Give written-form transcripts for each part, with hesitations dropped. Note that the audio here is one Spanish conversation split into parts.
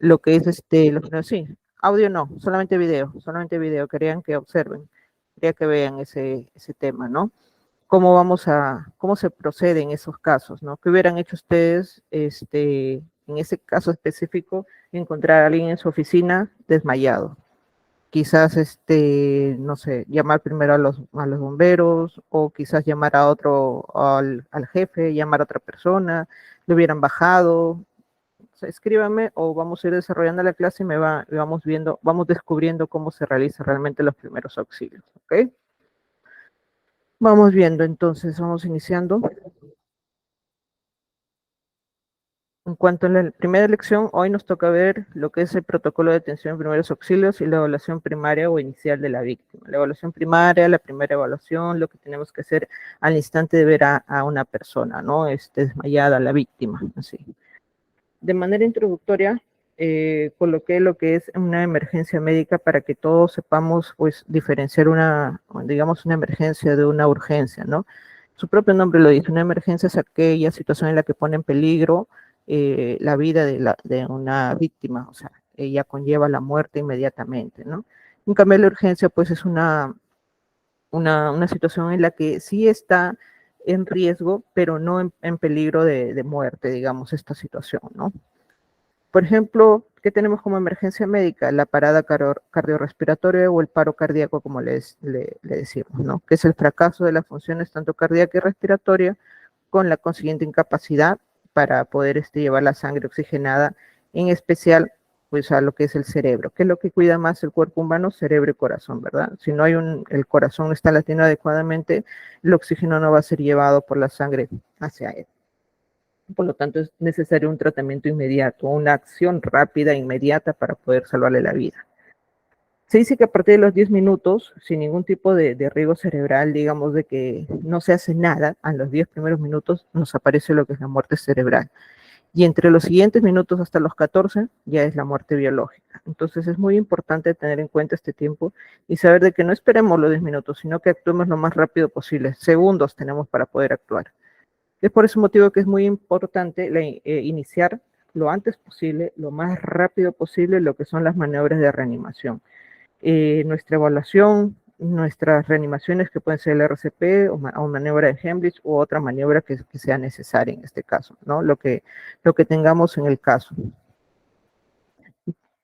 lo que es sí, audio no, solamente video, querían que observen, quería que vean ese tema, ¿no? Cómo se procede en esos casos, ¿no? ¿Qué hubieran hecho ustedes, en ese caso específico, encontrar a alguien en su oficina desmayado? Quizás, no sé, llamar primero a los bomberos, o quizás llamar a otro, al jefe, llamar a otra persona, lo hubieran bajado. O sea, escríbame, o vamos a ir desarrollando la clase y vamos viendo, vamos descubriendo cómo se realizan realmente los primeros auxilios, ¿ok? Vamos viendo entonces, vamos iniciando. En cuanto a la primera lección, hoy nos toca ver lo que es el protocolo de atención en primeros auxilios y la evaluación primaria o inicial de la víctima. La evaluación primaria, la primera evaluación, lo que tenemos que hacer al instante de ver a una persona, ¿no? Desmayada, la víctima, así. De manera introductoria, coloqué lo que es una emergencia médica para que todos sepamos, pues, diferenciar digamos, una emergencia de una urgencia, ¿no? Su propio nombre lo dice, una emergencia es aquella situación en la que pone en peligro la vida de una víctima, o sea, ella conlleva la muerte inmediatamente, ¿no? En cambio, la urgencia, pues, es una situación en la que sí está en riesgo, pero no en peligro de muerte, digamos, esta situación, ¿no? Por ejemplo, ¿qué tenemos como emergencia médica? La parada cardiorrespiratoria o el paro cardíaco, como le decimos, ¿no? Que es el fracaso de las funciones tanto cardíaca y respiratoria, con la consiguiente incapacidad para poder llevar la sangre oxigenada, en especial pues a lo que es el cerebro. ¿Qué es lo que cuida más el cuerpo humano? Cerebro y corazón, ¿verdad? Si no hay el corazón no está latiendo adecuadamente, el oxígeno no va a ser llevado por la sangre hacia él. Por lo tanto, es necesario un tratamiento inmediato, una acción rápida, inmediata, para poder salvarle la vida. Se dice que a partir de los 10 minutos, sin ningún tipo de riesgo cerebral, digamos de que no se hace nada, a los 10 primeros minutos nos aparece lo que es la muerte cerebral. Y entre los siguientes minutos hasta los 14 ya es la muerte biológica. Entonces es muy importante tener en cuenta este tiempo y saber de que no esperemos los 10 minutos, sino que actuemos lo más rápido posible. Segundos tenemos para poder actuar. Es por ese motivo que es muy importante iniciar lo antes posible, lo más rápido posible, lo que son las maniobras de reanimación. Nuestra evaluación, nuestras reanimaciones que pueden ser el RCP o maniobra de Heimlich u otra maniobra que sea necesaria en este caso, ¿no? Lo que tengamos en el caso.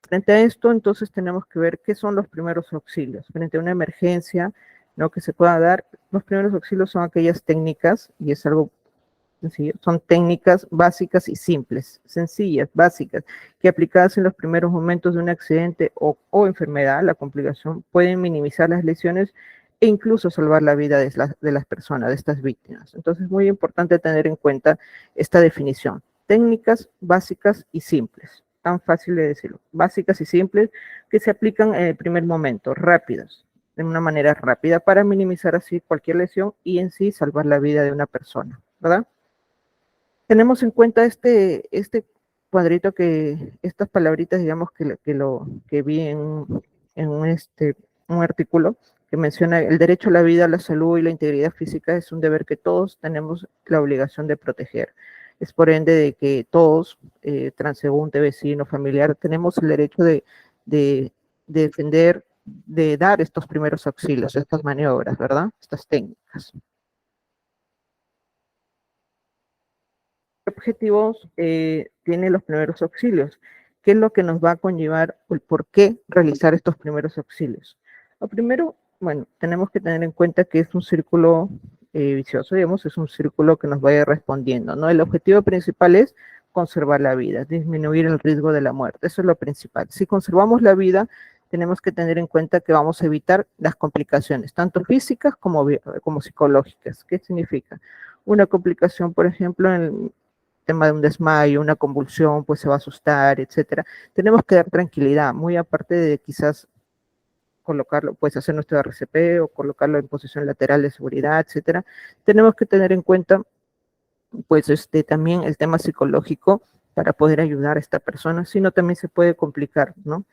Frente a esto, entonces tenemos que ver qué son los primeros auxilios. Frente a una emergencia, ¿no?, que se pueda dar, los primeros auxilios son aquellas técnicas, y es algo sencillo, son técnicas básicas y simples, sencillas, básicas, que aplicadas en los primeros momentos de un accidente o enfermedad, la complicación, pueden minimizar las lesiones e incluso salvar la vida de las personas, de estas víctimas. Entonces es muy importante tener en cuenta esta definición. Técnicas básicas y simples, tan fácil de decirlo, básicas y simples, que se aplican en el primer momento, rápidas, de una manera rápida, para minimizar así cualquier lesión y en sí salvar la vida de una persona, ¿verdad? Tenemos en cuenta este cuadrito, estas palabritas, digamos, que vi en un artículo que menciona: el derecho a la vida, a la salud y la integridad física es un deber que todos tenemos la obligación de proteger. Es por ende de que todos, transeúnte, vecino, familiar, tenemos el derecho de defender, de dar estos primeros auxilios, estas maniobras, ¿verdad? Estas técnicas. Objetivos tiene los primeros auxilios? ¿Qué es lo que nos va a conllevar el por qué realizar estos primeros auxilios? Lo primero, bueno, tenemos que tener en cuenta que es un círculo vicioso, digamos, es un círculo que nos vaya respondiendo, ¿no? El objetivo principal es conservar la vida, disminuir el riesgo de la muerte, eso es lo principal. Si conservamos la vida, tenemos que tener en cuenta que vamos a evitar las complicaciones, tanto físicas como psicológicas. ¿Qué significa? Una complicación, por ejemplo, en tema de un desmayo, una convulsión, pues se va a asustar, etcétera. Tenemos que dar tranquilidad, muy aparte de quizás colocarlo, pues hacer nuestro RCP o colocarlo en posición lateral de seguridad, etcétera. Tenemos que tener en cuenta, pues, también el tema psicológico para poder ayudar a esta persona, si no también se puede complicar, ¿no?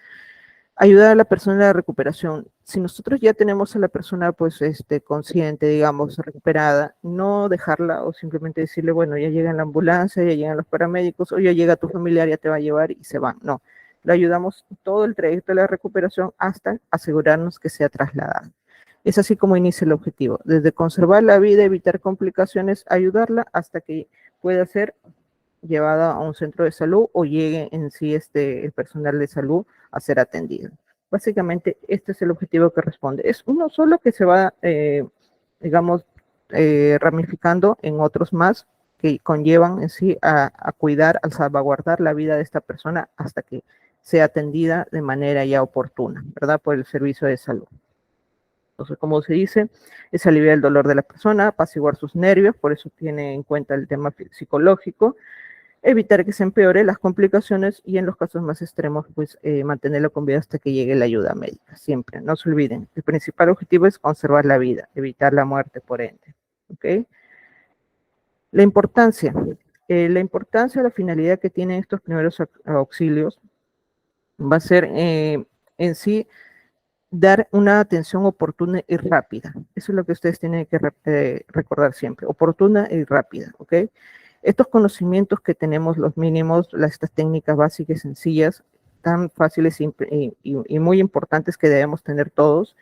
Ayudar a la persona en la recuperación. Si nosotros ya tenemos a la persona pues consciente, digamos, recuperada, no dejarla o simplemente decirle, bueno, ya llega la ambulancia, ya llegan los paramédicos, o ya llega tu familiar, ya te va a llevar y se van. No, le ayudamos todo el trayecto de la recuperación hasta asegurarnos que sea trasladada. Es así como inicia el objetivo, desde conservar la vida, evitar complicaciones, ayudarla hasta que pueda ser llevada a un centro de salud o llegue en sí el personal de salud a ser atendido. Básicamente, este es el objetivo que responde. Es uno solo que se va, digamos, ramificando en otros más que conllevan en sí a cuidar, a salvaguardar la vida de esta persona hasta que sea atendida de manera ya oportuna, ¿verdad? Por el servicio de salud. Entonces, como se dice, es aliviar el dolor de la persona, apaciguar sus nervios, por eso tiene en cuenta el tema psicológico, evitar que se empeore las complicaciones y en los casos más extremos, pues mantenerlo con vida hasta que llegue la ayuda médica. Siempre, no se olviden, el principal objetivo es conservar la vida, evitar la muerte por ende. ¿Ok? La importancia, la finalidad que tienen estos primeros auxilios va a ser en sí dar una atención oportuna y rápida. Eso es lo que ustedes tienen que recordar siempre, oportuna y rápida, ¿ok? Estos conocimientos que tenemos, los mínimos, estas técnicas básicas y sencillas, tan fáciles y muy importantes que debemos tener todos,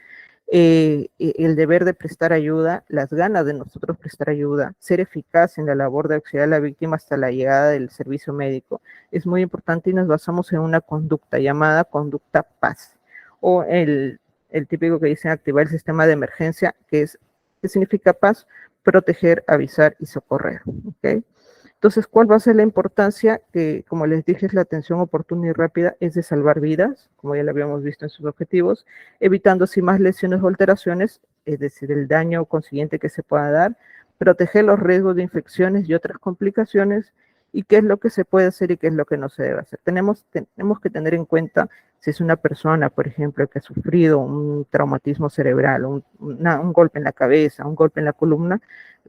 el deber de prestar ayuda, las ganas de nosotros prestar ayuda, ser eficaz en la labor de auxiliar a la víctima hasta la llegada del servicio médico, es muy importante y nos basamos en una conducta llamada conducta paz, o el típico que dicen activar el sistema de emergencia, ¿qué significa paz? Proteger, avisar y socorrer, ¿ok? Entonces, ¿cuál va a ser la importancia? Que, como les dije, es la atención oportuna y rápida, es de salvar vidas, como ya lo habíamos visto en sus objetivos, evitando así más lesiones o alteraciones, es decir, el daño consiguiente que se pueda dar, proteger los riesgos de infecciones y otras complicaciones, y qué es lo que se puede hacer y qué es lo que no se debe hacer. Tenemos que tener en cuenta si es una persona, por ejemplo, que ha sufrido un traumatismo cerebral, un golpe en la cabeza, un golpe en la columna,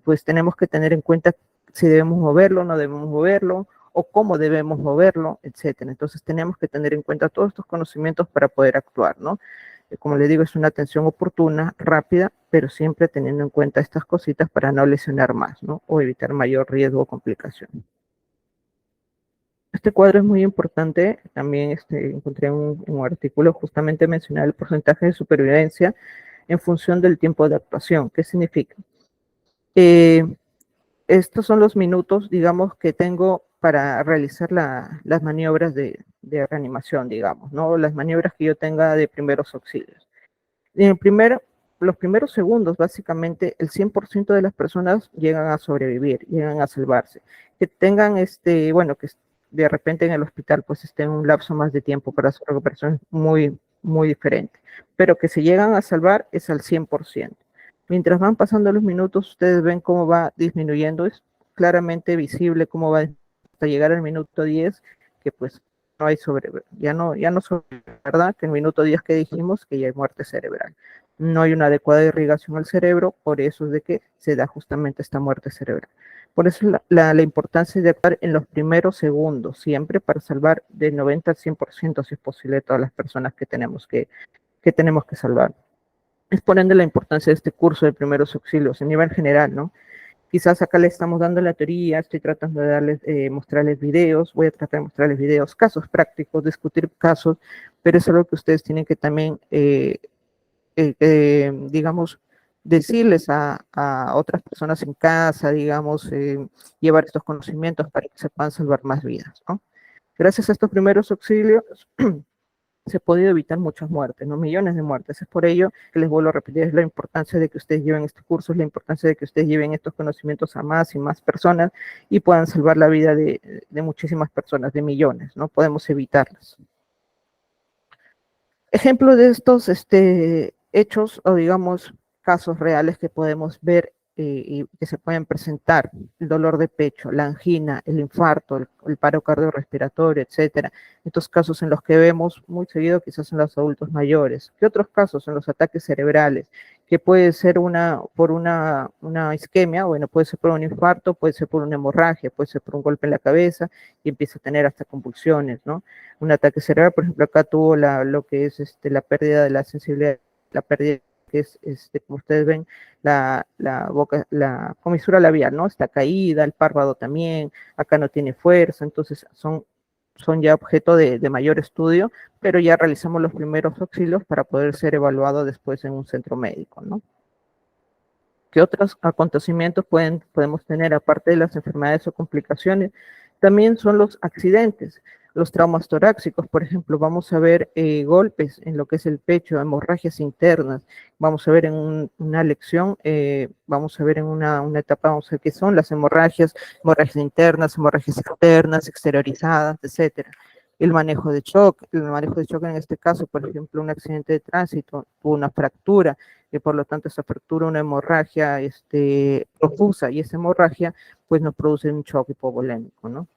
pues tenemos que tener en cuenta si debemos moverlo, no debemos moverlo, o cómo debemos moverlo, etcétera. Entonces tenemos que tener en cuenta todos estos conocimientos para poder actuar, ¿no? Como les digo, es una atención oportuna, rápida, pero siempre teniendo en cuenta estas cositas para no lesionar más, ¿no? O evitar mayor riesgo o complicación. Este cuadro es muy importante, también encontré un artículo justamente mencionaba el porcentaje de supervivencia en función del tiempo de actuación. ¿Qué significa? Estos son los minutos, digamos, que tengo para realizar las maniobras de reanimación, digamos, ¿no? Las maniobras que yo tenga de primeros auxilios. En los primeros segundos, básicamente, el 100% de las personas llegan a sobrevivir, llegan a salvarse. Que tengan, bueno, que de repente en el hospital, pues estén un lapso más de tiempo para su recuperación muy, muy diferente. Pero que se llegan a salvar es al 100%. Mientras van pasando los minutos, ustedes ven cómo va disminuyendo, es claramente visible cómo va hasta llegar al minuto 10, que pues no hay ya no sobre, ¿verdad? Que en el minuto 10 que dijimos que ya hay muerte cerebral. No hay una adecuada irrigación al cerebro, por eso es de que se da justamente esta muerte cerebral. Por eso la importancia de actuar en los primeros segundos, siempre para salvar del 90 al 100%, si es posible, todas las personas que tenemos que salvar. Es por ende la importancia de este curso de primeros auxilios a nivel general, ¿no? Quizás acá le estamos dando la teoría, estoy tratando de mostrarles videos, voy a tratar de mostrarles videos, casos prácticos, discutir casos, pero es algo que ustedes tienen que también, digamos, decirles a otras personas en casa, digamos, llevar estos conocimientos para que se puedan salvar más vidas, ¿no? Gracias a estos primeros auxilios, se ha podido evitar muchas muertes, ¿no? Millones de muertes. Es por ello que les vuelvo a repetir, es la importancia de que ustedes lleven este curso, es la importancia de que ustedes lleven estos conocimientos a más y más personas y puedan salvar la vida de muchísimas personas, de millones, ¿no? Podemos evitarlas. Ejemplo de estos hechos o digamos casos reales que podemos ver y que se pueden presentar, el dolor de pecho, la angina, el infarto, el paro cardiorrespiratorio, etcétera. Estos casos en los que vemos muy seguido quizás en los adultos mayores. ¿Qué otros casos? En los ataques cerebrales. que puede ser por una isquemia, bueno, puede ser por un infarto, puede ser por una hemorragia, puede ser por un golpe en la cabeza y empieza a tener hasta convulsiones, ¿no? Un ataque cerebral, por ejemplo, acá tuvo lo que es la pérdida de la sensibilidad, la pérdida que es, como ustedes ven, la comisura labial, ¿no? Está caída, el párpado también, acá no tiene fuerza, entonces son ya objeto de mayor estudio, pero ya realizamos los primeros auxilios para poder ser evaluado después en un centro médico, ¿no? ¿Qué otros acontecimientos podemos tener aparte de las enfermedades o complicaciones? También son los accidentes, los traumas torácicos, por ejemplo, vamos a ver golpes en lo que es el pecho, hemorragias internas, vamos a ver en una lección, vamos a ver en una etapa, vamos a ver qué son las hemorragias internas, hemorragias externas, exteriorizadas, etcétera. El manejo de shock en este caso, por ejemplo, un accidente de tránsito, una fractura, que por lo tanto esa fractura, una hemorragia profusa, y esa hemorragia pues nos produce un shock hipovolémico, ¿no?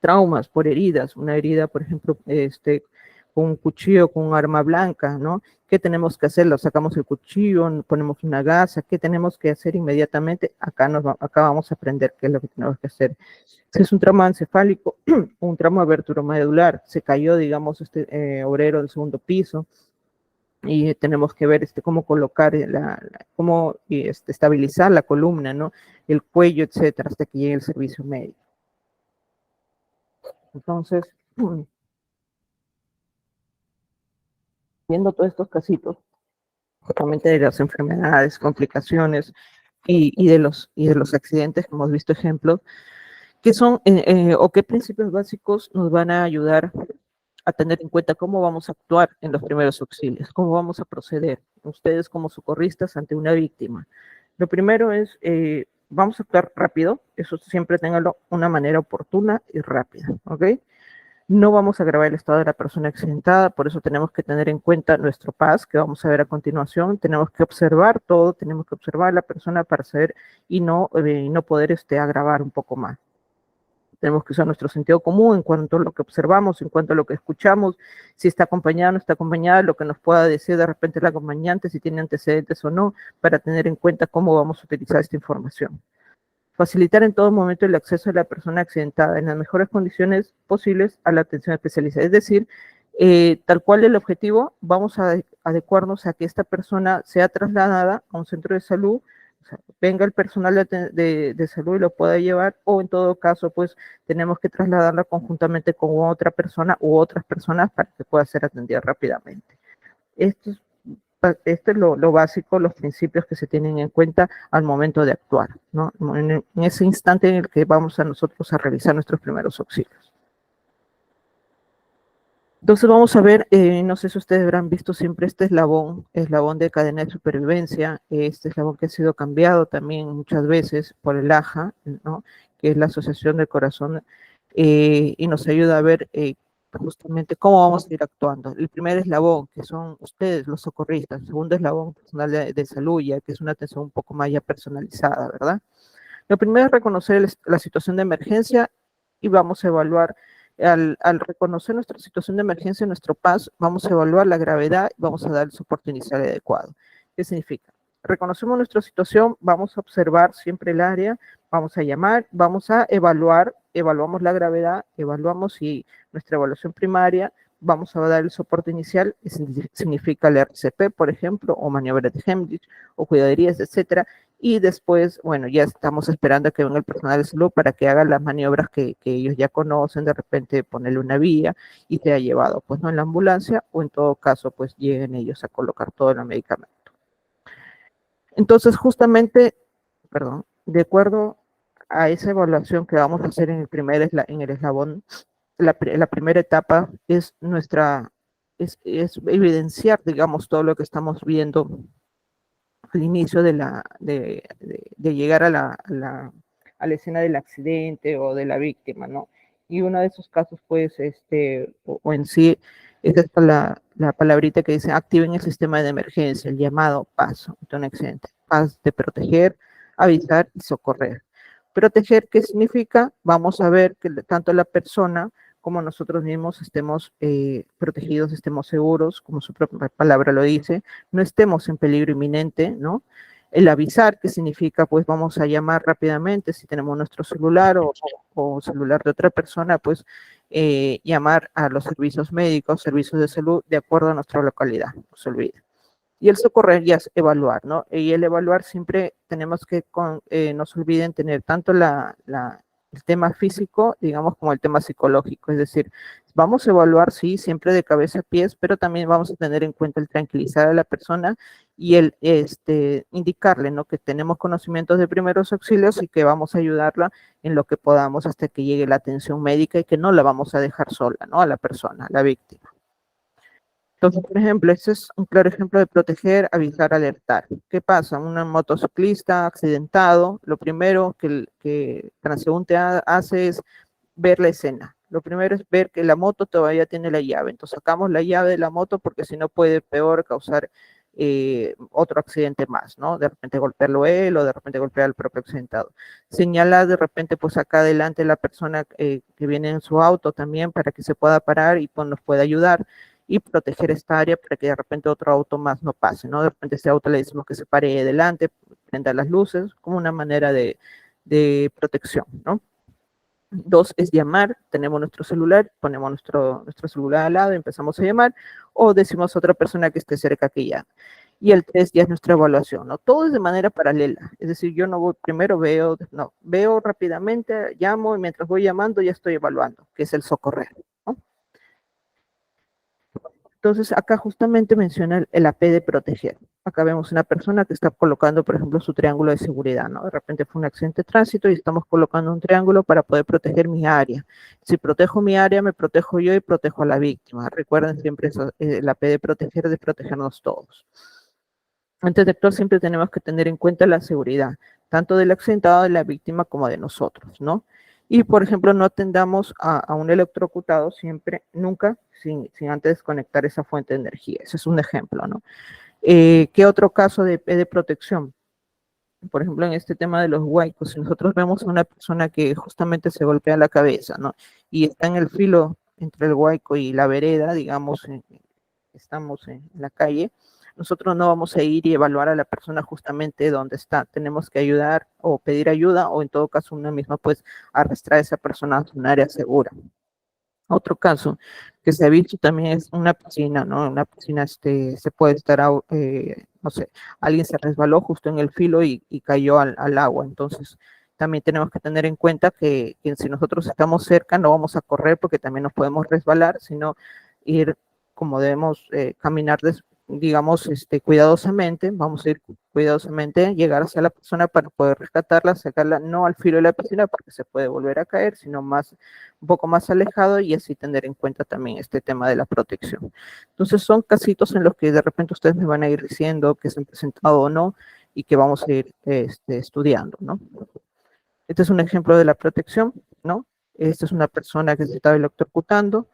Traumas por heridas, una herida, por ejemplo, con un cuchillo, con un arma blanca, ¿no? ¿Qué tenemos que hacer? Lo sacamos el cuchillo, ponemos una gasa, ¿qué tenemos que hacer inmediatamente? Acá vamos a aprender qué es lo que tenemos que hacer. Si es un trauma encefálico, un trauma vertebromedular, se cayó, digamos, obrero del segundo piso, y tenemos que ver cómo colocar, cómo estabilizar la columna, ¿no? El cuello, etcétera, hasta que llegue el servicio médico. Entonces, viendo todos estos casitos, justamente de las enfermedades, complicaciones y de los accidentes, que hemos visto ejemplos, ¿qué son o qué principios básicos nos van a ayudar a tener en cuenta cómo vamos a actuar en los primeros auxilios, cómo vamos a proceder ustedes como socorristas ante una víctima? Lo primero es, vamos a actuar rápido, eso siempre ténganlo, una manera oportuna y rápida, ¿ok? No vamos a agravar el estado de la persona accidentada, por eso tenemos que tener en cuenta nuestro PAS, que vamos a ver a continuación. Tenemos que observar todo, tenemos que observar a la persona para saber y no poder agravar un poco más. Tenemos que usar nuestro sentido común en cuanto a lo que observamos, en cuanto a lo que escuchamos, si está acompañada o no está acompañada, lo que nos pueda decir de repente el acompañante, si tiene antecedentes o no, para tener en cuenta cómo vamos a utilizar esta información. Facilitar en todo momento el acceso de la persona accidentada en las mejores condiciones posibles a la atención especializada. Es decir, tal cual el objetivo, vamos a adecuarnos a que esta persona sea trasladada a un centro de salud, o sea, venga el personal de salud y lo pueda llevar, o en todo caso, pues tenemos que trasladarla conjuntamente con otra persona u otras personas para que pueda ser atendida rápidamente. Esto es lo básico, los principios que se tienen en cuenta al momento de actuar, ¿no? En ese instante en el que vamos a nosotros a realizar nuestros primeros auxilios. Entonces vamos a ver, no sé si ustedes habrán visto siempre este eslabón de cadena de supervivencia, este eslabón que ha sido cambiado también muchas veces por el AJA, ¿no? Que es la Asociación del Corazón, y nos ayuda a ver justamente cómo vamos a ir actuando. El primer eslabón, que son ustedes, los socorristas. El segundo eslabón, personal de salud, ya que es una atención un poco más ya personalizada, ¿verdad? Lo primero es reconocer la situación de emergencia y vamos a evaluar, al reconocer nuestra situación de emergencia, nuestro PAS, vamos a evaluar la gravedad y vamos a dar el soporte inicial adecuado. ¿Qué significa? Reconocemos nuestra situación, vamos a observar siempre el área, vamos a llamar, vamos a evaluar, evaluamos la gravedad, evaluamos si nuestra evaluación primaria, vamos a dar el soporte inicial, que significa el RCP, por ejemplo, o maniobras de Heimlich, o cuidaderías, etcétera, y después, bueno, ya estamos esperando a que venga el personal de salud para que haga las maniobras que ellos ya conocen, de repente ponerle una vía y te ha llevado, pues no en la ambulancia, o en todo caso, pues lleguen ellos a colocar todo el medicamento. Entonces, justamente, perdón, de acuerdo a esa evaluación que vamos a hacer en el eslabón, la primera etapa es es evidenciar, digamos, todo lo que estamos viendo al inicio de llegar a la escena del accidente o de la víctima, ¿no? Y uno de esos casos, pues, o en sí, es esta la palabrita que dice activen el sistema de emergencia, el llamado PAS, de un accidente. PAS de proteger, avisar y socorrer. Proteger, ¿qué significa? Vamos a ver que tanto la persona como nosotros mismos estemos protegidos, estemos seguros, como su propia palabra lo dice, no estemos en peligro inminente, ¿no? El avisar, que significa, pues vamos a llamar rápidamente, si tenemos nuestro celular o celular de otra persona, pues llamar a los servicios médicos, servicios de salud, de acuerdo a nuestra localidad, no se olvide. Y el socorrer ya es evaluar, ¿no? Y el evaluar siempre tenemos que, no se olviden, tener tanto el tema físico, digamos, como el tema psicológico. Es decir, vamos a evaluar, sí, siempre de cabeza a pies, pero también vamos a tener en cuenta el tranquilizar a la persona y el indicarle, ¿no? Que tenemos conocimientos de primeros auxilios y que vamos a ayudarla en lo que podamos hasta que llegue la atención médica y que no la vamos a dejar sola, ¿no? A la persona, a la víctima. Entonces, por ejemplo, este es un claro ejemplo de proteger, avisar, alertar. ¿Qué pasa? Un motociclista accidentado, lo primero que el transeúnte hace es ver la escena. Lo primero es ver que la moto todavía tiene la llave. Entonces sacamos la llave de la moto porque si no puede peor causar otro accidente más, ¿no? De repente golpearlo él o de repente golpear al propio accidentado. Señala de repente pues acá adelante la persona que viene en su auto también para que se pueda parar y pues nos pueda ayudar y proteger esta área para que de repente otro auto más no pase, ¿no? De repente ese auto le decimos que se pare adelante, prenda las luces, como una manera de protección, ¿no? Dos es llamar, tenemos nuestro celular, ponemos nuestro celular al lado y empezamos a llamar, o decimos a otra persona que esté cerca que llame. Y el tres ya es nuestra evaluación, ¿no? Todo es de manera paralela, es decir, yo no voy, primero veo, no, veo rápidamente, llamo y mientras voy llamando ya estoy evaluando, que es el socorrer, ¿no? Entonces, acá justamente menciona el AP de proteger. Acá vemos una persona que está colocando, por ejemplo, su triángulo de seguridad, ¿no? De repente fue un accidente de tránsito y estamos colocando un triángulo para poder proteger mi área. Si protejo mi área, me protejo yo y protejo a la víctima. Recuerden siempre eso, el AP de proteger es de protegernos todos. Antes de actuar siempre tenemos que tener en cuenta la seguridad, tanto del accidentado, de la víctima, como de nosotros, ¿no? Y, por ejemplo, no atendamos a un electrocutado siempre, nunca, sin antes desconectar esa fuente de energía. Ese es un ejemplo, ¿no? ¿Qué otro caso de protección? Por ejemplo, en este tema de los huaicos, si nosotros vemos a una persona que justamente se golpea la cabeza, ¿no? Y está en el filo entre el huaico y la vereda, digamos, estamos en la calle, nosotros no vamos a ir y evaluar a la persona justamente donde está. Tenemos que ayudar o pedir ayuda o en todo caso una misma pues arrastrar a esa persona a un área segura. Otro caso que se ha visto también es una piscina, ¿no? Una piscina se puede estar, no sé, alguien se resbaló justo en el filo y cayó al agua. Entonces, también tenemos que tener en cuenta que si nosotros estamos cerca no vamos a correr porque también nos podemos resbalar, sino ir como debemos caminar, digamos, cuidadosamente, vamos a ir cuidadosamente, llegar hacia la persona para poder rescatarla, sacarla no al filo de la piscina porque se puede volver a caer, sino más un poco más alejado y así tener en cuenta también este tema de la protección. Entonces son casitos en los que de repente ustedes me van a ir diciendo que se han presentado o no y que vamos a ir estudiando, ¿no? Este es un ejemplo de la protección, ¿no? Esta es una persona que se estaba electrocutando,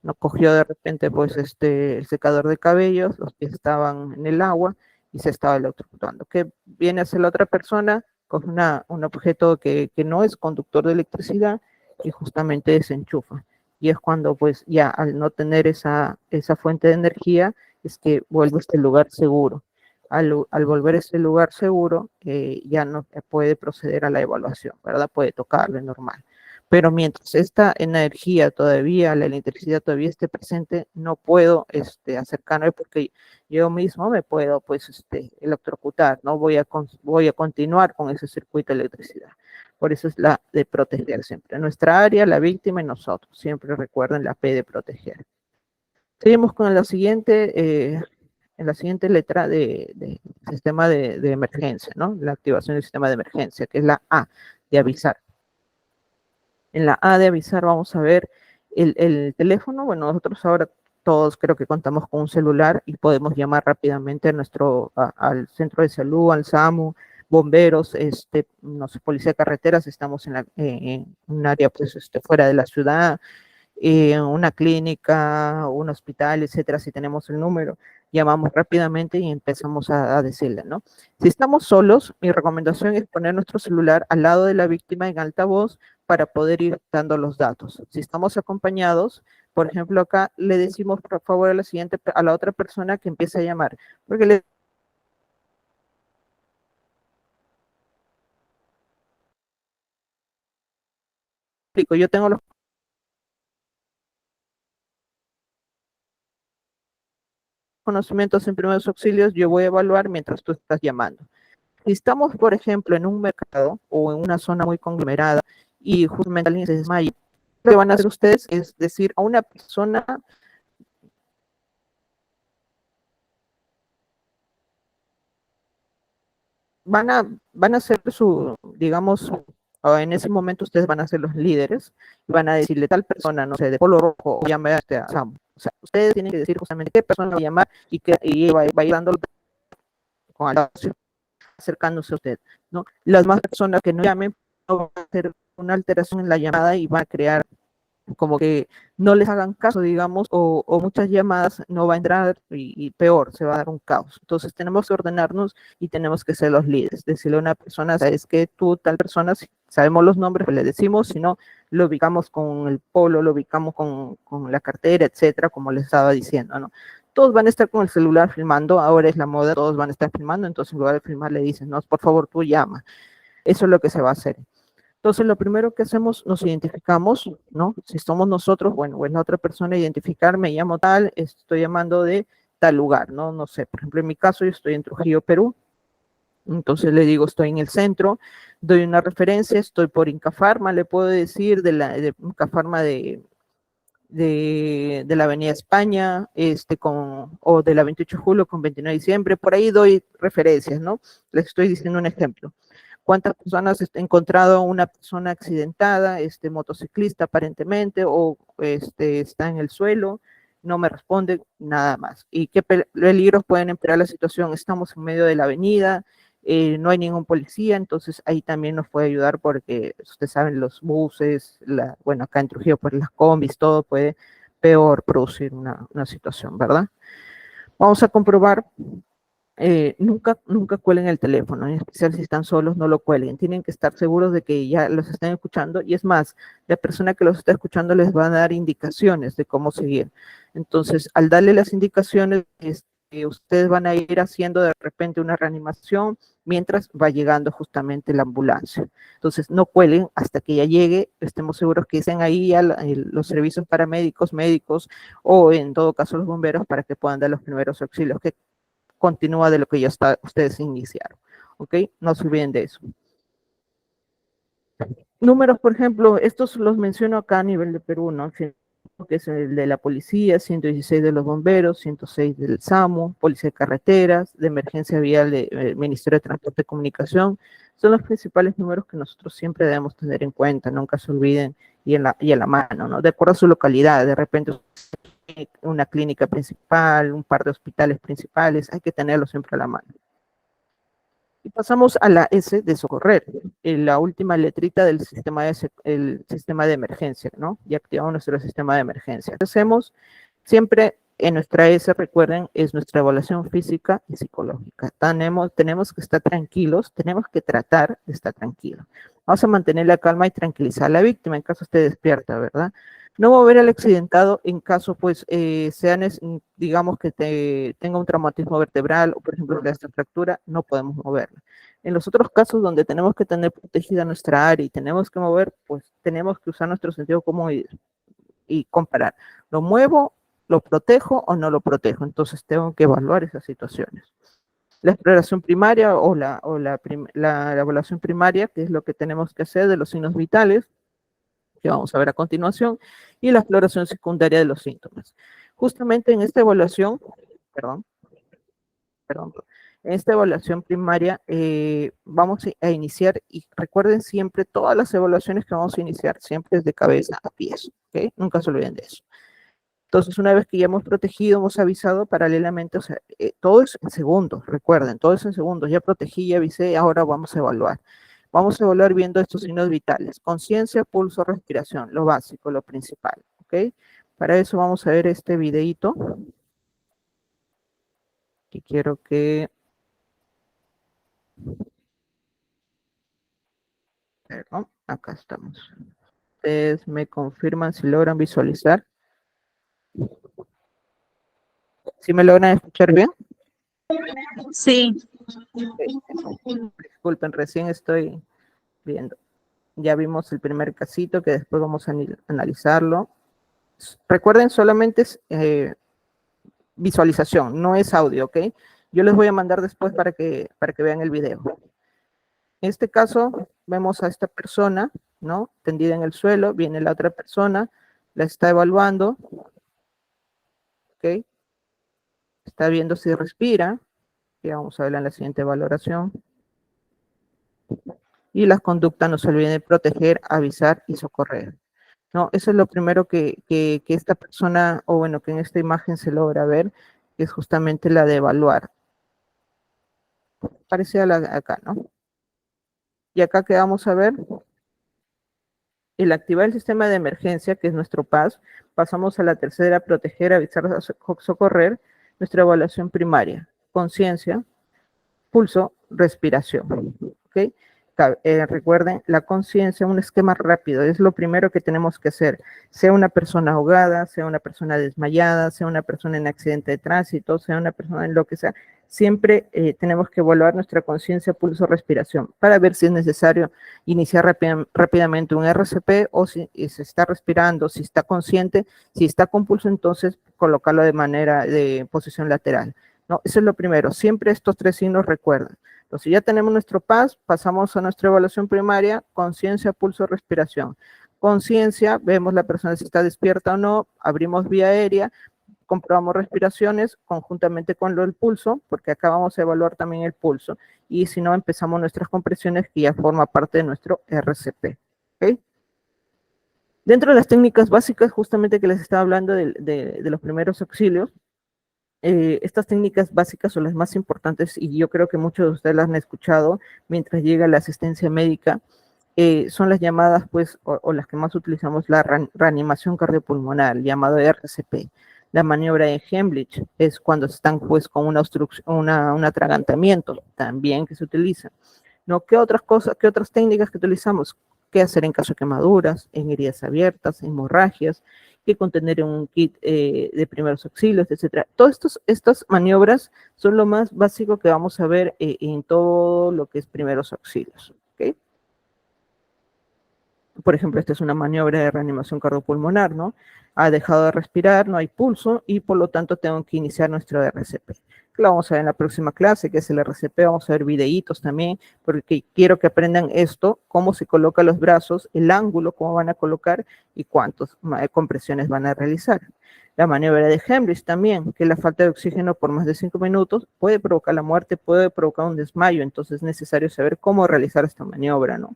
no cogió de repente pues el secador de cabellos, los pies estaban en el agua y se estaba electrocutando. ¿Qué viene a hacer la otra persona? Con un objeto que no es conductor de electricidad y justamente desenchufa. Y es cuando pues ya al no tener esa fuente de energía es que vuelve a este lugar seguro. Al volver a este lugar seguro ya no puede proceder a la evaluación, ¿verdad? Puede tocarle normal. Pero mientras esta energía todavía, la electricidad todavía esté presente, no puedo acercarme porque yo mismo me puedo pues electrocutar, ¿no? Voy a continuar con ese circuito de electricidad. Por eso es la de proteger siempre. Nuestra área, la víctima y nosotros. Siempre recuerden la P de proteger. Seguimos con en la siguiente letra de sistema de emergencia, ¿no? La activación del sistema de emergencia, que es la A, de avisar. En la A de avisar vamos a ver el teléfono. Bueno, nosotros ahora todos creo que contamos con un celular y podemos llamar rápidamente al centro de salud, al SAMU, bomberos, no sé, policía de carreteras, estamos en un área pues fuera de la ciudad, una clínica, un hospital, etcétera, si tenemos el número, llamamos rápidamente y empezamos a decirle, ¿no? Si estamos solos, mi recomendación es poner nuestro celular al lado de la víctima en altavoz para poder ir dando los datos. Si estamos acompañados, por ejemplo, acá le decimos por favor a la otra persona que empiece a llamar, porque le explico, yo tengo los conocimientos en primeros auxilios, yo voy a evaluar mientras tú estás llamando. Si estamos, por ejemplo, en un mercado o en una zona muy conglomerada y justamente alguien se desmaya, lo que van a hacer ustedes es decir a una persona, van a, van a ser digamos, en ese momento ustedes van a ser los líderes y van a decirle tal persona, no sé, de polo rojo, o llame a Samu. O sea, ustedes tienen que decir justamente qué persona va a llamar y va a ir dando con la acercándose a usted, ¿no? Las más personas que no llamen no van a hacer una alteración en la llamada y van a crear como que no les hagan caso, digamos, o muchas llamadas no va a entrar y peor, se va a dar un caos. Entonces tenemos que ordenarnos y tenemos que ser los líderes. Decirle a una persona, sabes que tú, tal persona, si sabemos los nombres, pues le decimos, si no, lo ubicamos con el polo, lo ubicamos con la cartera, etcétera, como les estaba diciendo, ¿no? Todos van a estar con el celular filmando, ahora es la moda, todos van a estar filmando, entonces en lugar de filmar le dicen, no, por favor, tú llama. Eso es lo que se va a hacer. Entonces, lo primero que hacemos, nos identificamos, ¿no? Si somos nosotros, bueno, o es la otra persona, identificar, me llamo tal, estoy llamando de tal lugar, ¿no? No sé, por ejemplo, en mi caso, yo estoy en Trujillo, Perú, entonces le digo, estoy en el centro, doy una referencia, estoy por Incafarma, le puedo decir de Incafarma de la Avenida España, o de la 28 de julio con 29 de diciembre, por ahí doy referencias, ¿no? Les estoy diciendo un ejemplo. ¿Cuántas personas he encontrado una persona accidentada, motociclista aparentemente, o está en el suelo? No me responde nada más. ¿Y qué peligros pueden empeorar la situación? Estamos en medio de la avenida, no hay ningún policía, entonces ahí también nos puede ayudar porque ustedes saben, los buses, bueno, acá en Trujillo, pues las combis, todo puede peor producir una situación, ¿verdad? Vamos a comprobar nunca cuelguen el teléfono, en especial si están solos, no lo cuelguen. Tienen que estar seguros de que ya los están escuchando y es más, la persona que los está escuchando les va a dar indicaciones de cómo seguir. Entonces, al darle las indicaciones, ustedes van a ir haciendo de repente una reanimación mientras va llegando justamente la ambulancia. Entonces, no cuelguen hasta que ya llegue, estemos seguros que estén ahí ya los servicios paramédicos, médicos o en todo caso los bomberos para que puedan dar los primeros auxilios, que continúa de lo que ya ustedes iniciaron. ¿Ok? No se olviden de eso. Números, por ejemplo, estos los menciono acá a nivel de Perú, ¿no? Que es el de la policía, 116 de los bomberos, 106 del SAMU, Policía de Carreteras, de Emergencia Vial del Ministerio de Transporte y Comunicación. Son los principales números que nosotros siempre debemos tener en cuenta, nunca se olviden y en la mano, ¿no? De acuerdo a su localidad, de repente una clínica principal, un par de hospitales principales, hay que tenerlo siempre a la mano. Y pasamos a la S de socorrer, la última letrita del el sistema de emergencia, ¿no? Y activamos nuestro sistema de emergencia. ¿Qué hacemos? Siempre en nuestra S, recuerden, es nuestra evaluación física y psicológica. Tenemos que estar tranquilos, tenemos que tratar de estar tranquilos. Vamos a mantener la calma y tranquilizar a la víctima en caso esté despierta, ¿verdad? No mover al accidentado en caso, pues, digamos que tenga un traumatismo vertebral o, por ejemplo, de esta fractura, no podemos moverlo. En los otros casos donde tenemos que tener protegida nuestra área y tenemos que mover, pues tenemos que usar nuestro sentido común y comparar. ¿Lo muevo, lo protejo o no lo protejo? Entonces tengo que evaluar esas situaciones. La exploración primaria la evaluación primaria, que es lo que tenemos que hacer de los signos vitales, que vamos a ver a continuación, y la exploración secundaria de los síntomas. Justamente en esta evaluación, perdón, perdón, en esta evaluación primaria vamos a iniciar, y recuerden siempre, todas las evaluaciones que vamos a iniciar siempre es de cabeza a pies, ¿ok? Nunca se olviden de eso. Entonces, una vez que ya hemos protegido, hemos avisado paralelamente, o sea, todo es en segundos, recuerden, todo es en segundos, ya protegí, ya avisé, ahora vamos a evaluar. Vamos a evaluar viendo estos signos vitales, conciencia, pulso, respiración, lo básico, lo principal, ¿ok? Para eso vamos a ver este videito, que quiero que... Perdón, acá estamos. Ustedes me confirman si logran visualizar. ¿Sí me logran escuchar bien? Sí. Disculpen, recién estoy viendo. Ya vimos el primer casito que después vamos a analizarlo. Recuerden, solamente es visualización, no es audio, ¿ok? Yo les voy a mandar después para que vean el video. En este caso, vemos a esta persona, ¿no? Tendida en el suelo, viene la otra persona, la está evaluando, ¿ok? Está viendo si respira, que vamos a ver en la siguiente valoración. Y las conductas, no se olviden de proteger, avisar y socorrer. ¿No? Eso es lo primero que esta persona, o bueno, que en esta imagen se logra ver, que es justamente la de evaluar. Parecida a la de acá, ¿no? Y acá que vamos a ver, el activar el sistema de emergencia, que es nuestro PAS, pasamos a la tercera, proteger, avisar, socorrer, nuestra evaluación primaria, conciencia, pulso, respiración. ¿Ok? Recuerden, la conciencia, un esquema rápido, es lo primero que tenemos que hacer. Sea una persona ahogada, sea una persona desmayada, sea una persona en accidente de tránsito, sea una persona en lo que sea, siempre tenemos que evaluar nuestra conciencia, pulso, respiración, para ver si es necesario iniciar rápidamente un RCP o si se está respirando, si está consciente, si está con pulso, entonces colocarlo de manera de posición lateral. ¿No? Eso es lo primero. Siempre estos tres signos recuerdan. Entonces ya tenemos nuestro PAS, pasamos a nuestra evaluación primaria, conciencia, pulso, respiración. Conciencia, vemos la persona si está despierta o no, abrimos vía aérea, comprobamos respiraciones conjuntamente con lo del pulso, porque acá vamos a evaluar también el pulso. Y si no, empezamos nuestras compresiones, que ya forma parte de nuestro RCP. ¿Okay? Dentro de las técnicas básicas, justamente que les estaba hablando de los primeros auxilios, estas técnicas básicas son las más importantes y yo creo que muchos de ustedes las han escuchado mientras llega la asistencia médica. Son las llamadas, pues, o las que más utilizamos, la reanimación cardiopulmonar, llamado RCP. La maniobra de Heimlich es cuando están, pues, con una obstrucción, un atragantamiento, también que se utiliza. ¿No? ¿Qué otras cosas, qué otras técnicas que utilizamos? ¿Qué hacer en caso de quemaduras, en heridas abiertas, hemorragias? ¿Qué contener en un kit de primeros auxilios, etcétera? Todas estas maniobras son lo más básico que vamos a ver en todo lo que es primeros auxilios. ¿Okay? Por ejemplo, esta es una maniobra de reanimación cardiopulmonar, ¿no? Ha dejado de respirar, no hay pulso y por lo tanto tengo que iniciar nuestro RCP. Lo vamos a ver en la próxima clase, que es el RCP, vamos a ver videitos también, porque quiero que aprendan esto, cómo se colocan los brazos, el ángulo, cómo van a colocar y cuántas compresiones van a realizar. La maniobra de Heimlich también, que la falta de oxígeno por más de 5 minutos puede provocar la muerte, puede provocar un desmayo, entonces es necesario saber cómo realizar esta maniobra, ¿no?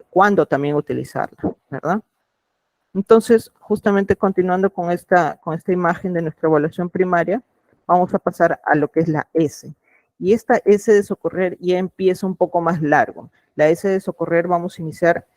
Cuándo también utilizarla, ¿verdad? Entonces, justamente continuando con esta imagen de nuestra evaluación primaria, vamos a pasar a lo que es la S. Y esta S de socorrer ya empieza un poco más largo. La S de socorrer vamos a iniciar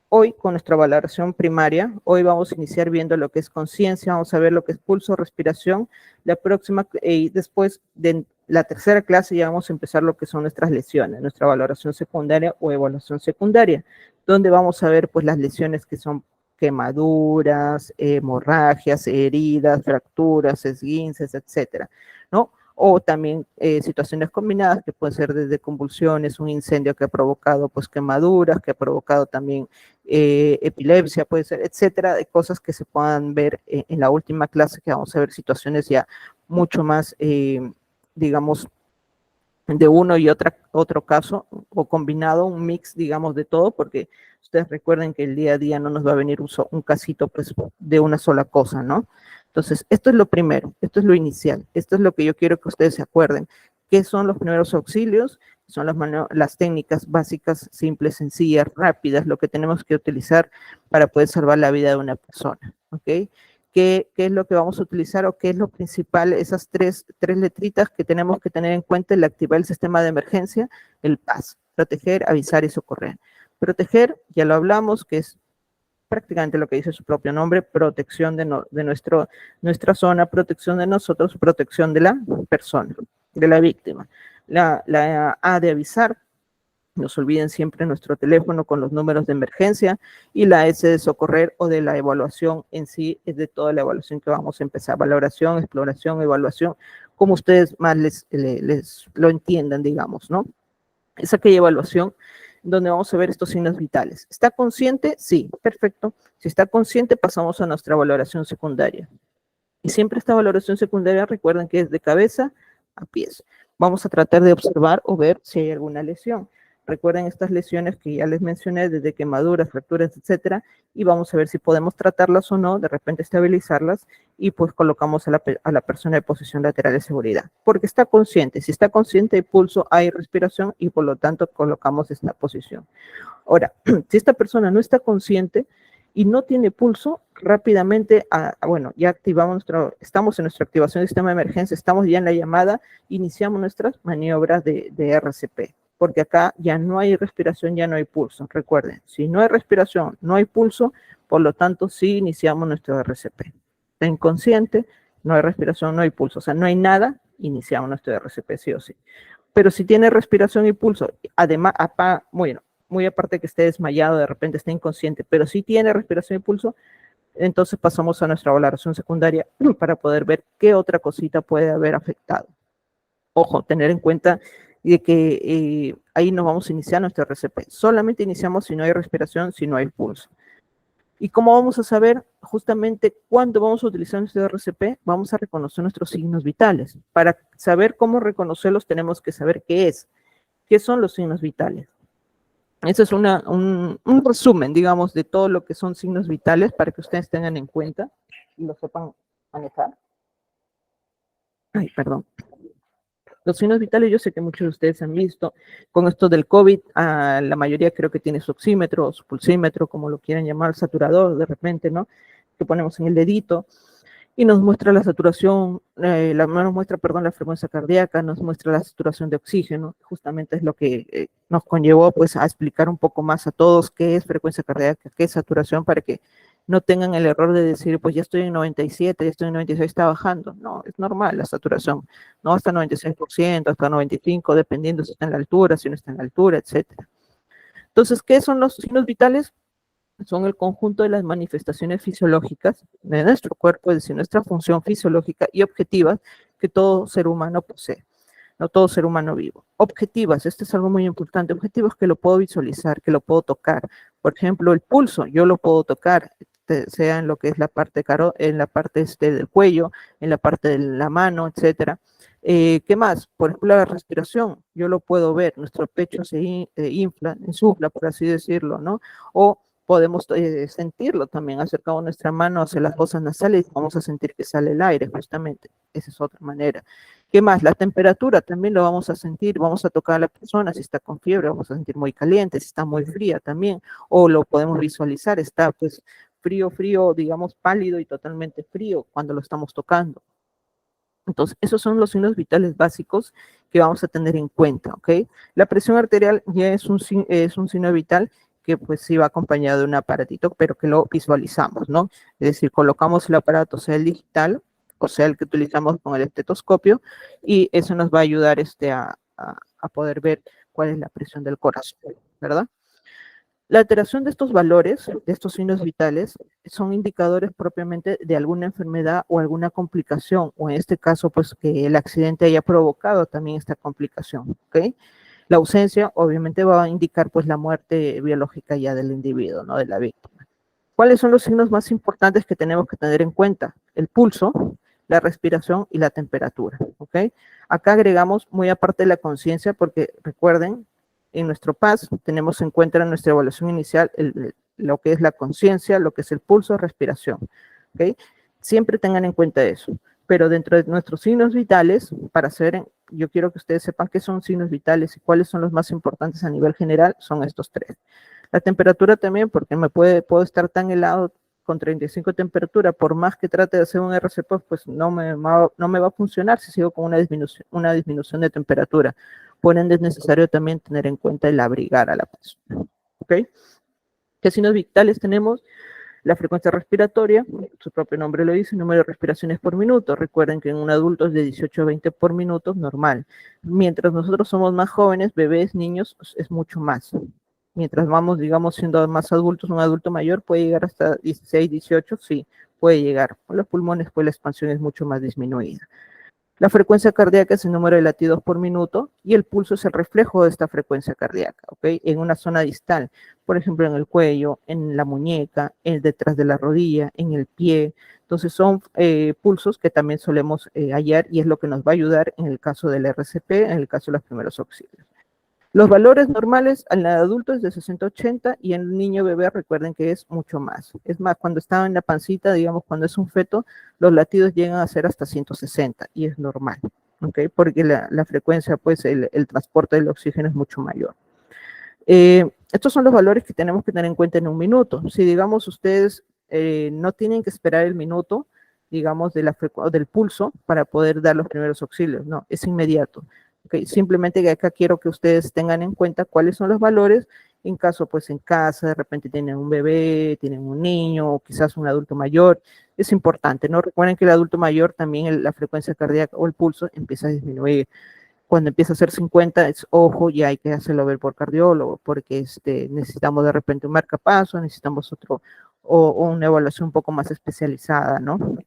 hoy con nuestra valoración primaria. Hoy vamos a iniciar viendo lo que es conciencia, vamos a ver lo que es pulso, respiración. La próxima, y después de la tercera clase ya vamos a empezar lo que son nuestras lesiones, nuestra valoración secundaria o evaluación secundaria, donde vamos a ver pues las lesiones que son quemaduras, hemorragias, heridas, fracturas, esguinces, etcétera, ¿no? O también situaciones combinadas que pueden ser desde convulsiones, un incendio que ha provocado pues quemaduras, que ha provocado también epilepsia, puede ser, etcétera, de cosas que se puedan ver en la última clase, que vamos a ver situaciones ya mucho más, digamos, de uno y otro caso, o combinado, un mix, digamos, de todo, porque ustedes recuerden que el día a día no nos va a venir un casito pues, de una sola cosa, ¿no? Entonces, esto es lo primero, esto es lo inicial, esto es lo que yo quiero que ustedes se acuerden. ¿Qué son los primeros auxilios? Son las técnicas básicas, simples, sencillas, rápidas, lo que tenemos que utilizar para poder salvar la vida de una persona, ¿ok? ¿Qué es lo que vamos a utilizar o qué es lo principal? Esas tres letritas que tenemos que tener en cuenta: el activar el sistema de emergencia, el PAS, proteger, avisar y socorrer. Proteger, ya lo hablamos, que es prácticamente lo que dice su propio nombre: protección de nuestra zona, protección de nosotros, protección de la persona, de la víctima. La A de avisar, No se olviden siempre nuestro teléfono con los números de emergencia y la S de socorrer o de la evaluación en sí, es de toda la evaluación que vamos a empezar. Valoración, exploración, evaluación, como ustedes más les lo entiendan, digamos, ¿no? Es aquella evaluación donde vamos a ver estos signos vitales. ¿Está consciente? Sí, perfecto. Si está consciente, pasamos a nuestra valoración secundaria. Y siempre esta valoración secundaria, recuerden que es de cabeza a pies. Vamos a tratar de observar o ver si hay alguna lesión. Recuerden estas lesiones que ya les mencioné, desde quemaduras, fracturas, etcétera, y vamos a ver si podemos tratarlas o no, de repente estabilizarlas, y pues colocamos a la persona en posición lateral de seguridad. Porque está consciente. Si está consciente, hay pulso, hay respiración, y por lo tanto colocamos esta posición. Ahora, si esta persona no está consciente y no tiene pulso, rápidamente, bueno, ya activamos estamos en nuestra activación del sistema de emergencia, estamos ya en la llamada, iniciamos nuestras maniobras de RCP, porque acá ya no hay respiración, ya no hay pulso. Recuerden, si no hay respiración, no hay pulso, por lo tanto, sí iniciamos nuestro RCP. Está inconsciente, no hay respiración, no hay pulso, o sea, no hay nada, iniciamos nuestro RCP, sí o sí. Pero si tiene respiración y pulso, además, bueno, muy aparte de que esté desmayado, de repente esté inconsciente, pero si tiene respiración y pulso, entonces pasamos a nuestra valoración secundaria para poder ver qué otra cosita puede haber afectado. Ojo, tener en cuenta de que ahí nos vamos a iniciar nuestro RCP. Solamente iniciamos si no hay respiración, si no hay pulso. ¿Y cómo vamos a saber justamente cuándo vamos a utilizar nuestro RCP? Vamos a reconocer nuestros signos vitales. Para saber cómo reconocerlos tenemos que saber qué es. ¿Qué son los signos vitales? Ese es un resumen, digamos, de todo lo que son signos vitales para que ustedes tengan en cuenta y lo sepan manejar. Ay, perdón. Los signos vitales yo sé que muchos de ustedes han visto. Con esto del COVID, la mayoría creo que tiene su oxímetro, su pulsímetro, como lo quieran llamar, saturador de repente, ¿no? Que ponemos en el dedito y nos muestra la saturación, nos muestra, perdón, la frecuencia cardíaca, nos muestra la saturación de oxígeno, justamente es lo que nos conllevó pues a explicar un poco más a todos qué es frecuencia cardíaca, qué es saturación, para que no tengan el error de decir, pues ya estoy en 97, ya estoy en 96, está bajando. No, es normal la saturación, no hasta 96%, hasta 95%, dependiendo si está en la altura, si no está en la altura, etcétera. Entonces, ¿qué son los signos vitales? Son el conjunto de las manifestaciones fisiológicas de nuestro cuerpo, es decir, nuestra función fisiológica y objetivas que todo ser humano posee, no todo ser humano vivo. Objetivas, esto es algo muy importante, objetivos que lo puedo visualizar, que lo puedo tocar. Por ejemplo, el pulso, yo lo puedo tocar, sea en lo que es la parte, en la parte del cuello, en la parte de la mano, etcétera. ¿Qué más? Por ejemplo, la respiración, yo lo puedo ver, nuestro pecho se infla, insufla, por así decirlo, ¿no? O podemos sentirlo también, acercamos nuestra mano hacia las fosas nasales y vamos a sentir que sale el aire, justamente. Esa es otra manera. ¿Qué más? La temperatura también lo vamos a sentir, vamos a tocar a la persona, si está con fiebre, vamos a sentir muy caliente, si está muy fría también, o lo podemos visualizar, está pues frío, digamos pálido y totalmente frío cuando lo estamos tocando. Entonces, esos son los signos vitales básicos que vamos a tener en cuenta, ¿ok? La presión arterial ya es un signo vital que pues sí va acompañado de un aparatito, pero que lo visualizamos, ¿no? Es decir, colocamos el aparato, sea el digital, o sea el que utilizamos con el estetoscopio, y eso nos va a ayudar a poder ver cuál es la presión del corazón, ¿verdad? La alteración de estos valores, de estos signos vitales, son indicadores propiamente de alguna enfermedad o alguna complicación, o en este caso, pues que el accidente haya provocado también esta complicación, ¿ok? La ausencia obviamente va a indicar pues la muerte biológica ya del individuo, ¿no? De la víctima. ¿Cuáles son los signos más importantes que tenemos que tener en cuenta? El pulso, la respiración y la temperatura, ¿ok? Acá agregamos muy aparte de la conciencia, porque recuerden, en nuestro PAS tenemos en cuenta en nuestra evaluación inicial lo que es la conciencia, lo que es el pulso, respiración, ¿ok? Siempre tengan en cuenta eso. Pero dentro de nuestros signos vitales, para hacer, yo quiero que ustedes sepan qué son signos vitales y cuáles son los más importantes a nivel general, son estos tres. La temperatura también, porque puedo estar tan helado con 35 de temperatura, por más que trate de hacer un RCP, pues no me va a funcionar si sigo con una disminución de temperatura. Por ende, es necesario también tener en cuenta el abrigar a la persona. ¿Ok? ¿Qué signos vitales tenemos? La frecuencia respiratoria, su propio nombre lo dice, número de respiraciones por minuto. Recuerden que en un adulto es de 18 a 20 por minuto, normal. Mientras nosotros somos más jóvenes, bebés, niños, es mucho más. Mientras vamos, digamos, siendo más adultos, un adulto mayor puede llegar hasta 16, 18, sí, puede llegar. Con los pulmones, pues la expansión es mucho más disminuida. La frecuencia cardíaca es el número de latidos por minuto y el pulso es el reflejo de esta frecuencia cardíaca, ¿ok? En una zona distal, por ejemplo, en el cuello, en la muñeca, detrás de la rodilla, en el pie. Entonces son pulsos que también solemos hallar y es lo que nos va a ayudar en el caso del RCP, en el caso de los primeros auxilios. Los valores normales en el adulto es de 60 a 80 y en el niño bebé recuerden que es mucho más. Es más, cuando está en la pancita, digamos, cuando es un feto, los latidos llegan a ser hasta 160 y es normal, ¿ok? Porque la frecuencia, pues el transporte del oxígeno es mucho mayor. Estos son los valores que tenemos que tener en cuenta en un minuto. Si, digamos, ustedes no tienen que esperar el minuto, digamos, del pulso para poder dar los primeros auxilios, no, es inmediato. Okay, simplemente que acá quiero que ustedes tengan en cuenta cuáles son los valores en caso, pues en casa, de repente tienen un bebé, tienen un niño, o quizás un adulto mayor. Es importante, ¿no? Recuerden que el adulto mayor también la frecuencia cardíaca o el pulso empieza a disminuir. Cuando empieza a ser 50, es ojo, ya hay que hacerlo ver por cardiólogo, porque necesitamos de repente un marcapaso, necesitamos otro, o una evaluación un poco más especializada, ¿no?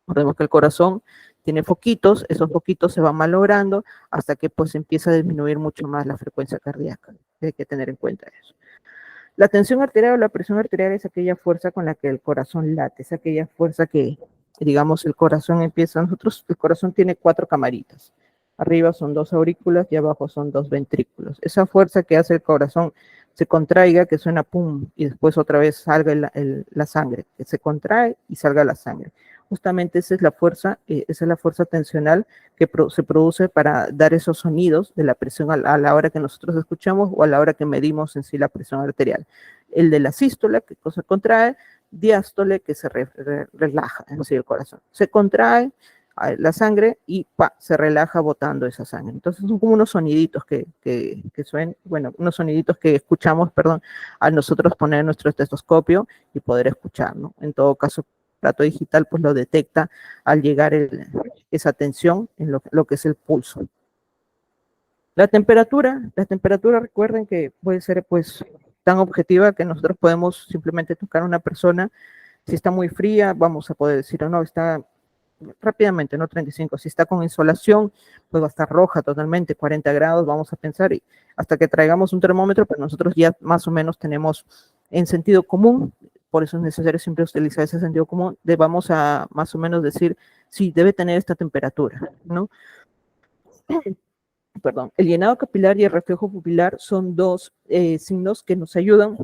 Recordemos que el corazón tiene foquitos, esos foquitos se van malogrando hasta que pues empieza a disminuir mucho más la frecuencia cardíaca. Hay que tener en cuenta eso. La tensión arterial o la presión arterial es aquella fuerza con la que el corazón late, es aquella fuerza que, digamos, el corazón empieza, el corazón tiene 4 camaritas. Arriba son 2 aurículas y abajo son 2 ventrículos. Esa fuerza que hace el corazón se contraiga, que suena pum, y después otra vez salga la sangre, que se contrae y salga la sangre. Justamente esa es la fuerza tensional que se produce para dar esos sonidos de la presión a la hora que nosotros escuchamos o a la hora que medimos en sí la presión arterial. El de la sístole, que se contrae, diástole, que se relaja en sí el corazón. Se contrae la sangre y se relaja botando esa sangre. Entonces son como unos soniditos que suenan, bueno, unos soniditos que escuchamos, perdón, al nosotros poner nuestro estetoscopio y poder escuchar, ¿no? En todo caso, el aparato digital pues lo detecta al llegar esa tensión en lo que es el pulso. La temperatura recuerden que puede ser pues tan objetiva que nosotros podemos simplemente tocar a una persona. Si está muy fría, vamos a poder decir, no, está rápidamente, no 35. Si está con insolación, pues va a estar roja totalmente, 40 grados, vamos a pensar, y hasta que traigamos un termómetro, pues nosotros ya más o menos tenemos en sentido común, por eso es necesario siempre utilizar ese sentido común, vamos a más o menos decir, sí, debe tener esta temperatura, ¿no? Perdón, el llenado capilar y el reflejo pupilar son dos signos que nos ayudan,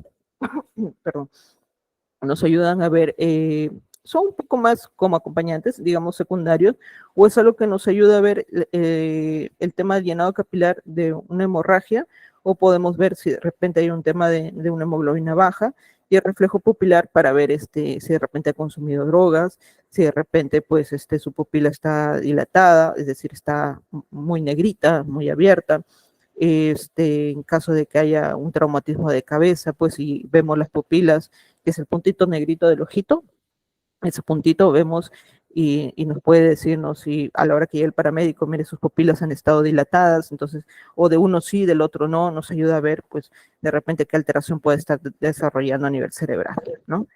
perdón, nos ayudan a ver, son un poco más como acompañantes, digamos secundarios, o es algo que nos ayuda a ver el tema del llenado capilar de una hemorragia, o podemos ver si de repente hay un tema de una hemoglobina baja, y el reflejo pupilar para ver si de repente ha consumido drogas, si de repente pues su pupila está dilatada, es decir, está muy negrita, muy abierta. En caso de que haya un traumatismo de cabeza, pues si vemos las pupilas, que es el puntito negrito del ojito, ese puntito vemos y nos puede decirnos si a la hora que llegue el paramédico, mire, sus pupilas han estado dilatadas, entonces, o de uno sí, del otro no, nos ayuda a ver, pues, de repente qué alteración puede estar desarrollando a nivel cerebral, ¿no?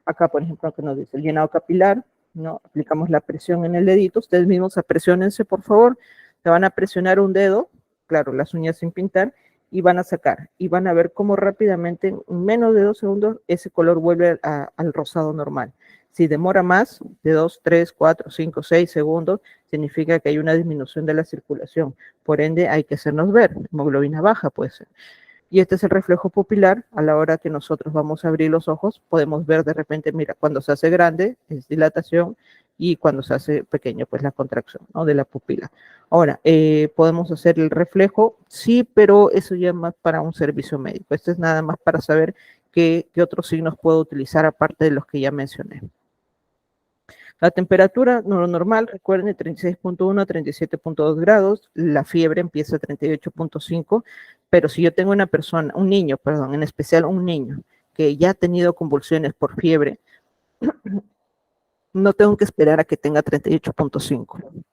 Acá, por ejemplo, que nos dice el llenado capilar, ¿no? Aplicamos la presión en el dedito, ustedes mismos presionense, por favor, se van a presionar un dedo, claro, las uñas sin pintar, y van a sacar, y van a ver cómo rápidamente, en menos de 2 segundos, ese color vuelve al rosado normal. Si demora más, de 2, 3, 4, 5, 6 segundos, significa que hay una disminución de la circulación. Por ende, hay que hacernos ver, hemoglobina baja puede ser. Y este es el reflejo pupilar. A la hora que nosotros vamos a abrir los ojos, podemos ver de repente, mira, cuando se hace grande, es dilatación, y cuando se hace pequeño, pues la contracción, ¿no? De la pupila. Ahora, podemos hacer el reflejo, sí, pero eso ya es más para un servicio médico. Esto es nada más para saber qué otros signos puedo utilizar aparte de los que ya mencioné. La temperatura normal, recuerden, de 36.1 a 37.2 grados, la fiebre empieza a 38.5, pero si yo tengo una persona, un niño, perdón, en especial un niño, que ya ha tenido convulsiones por fiebre, no tengo que esperar a que tenga 38.5.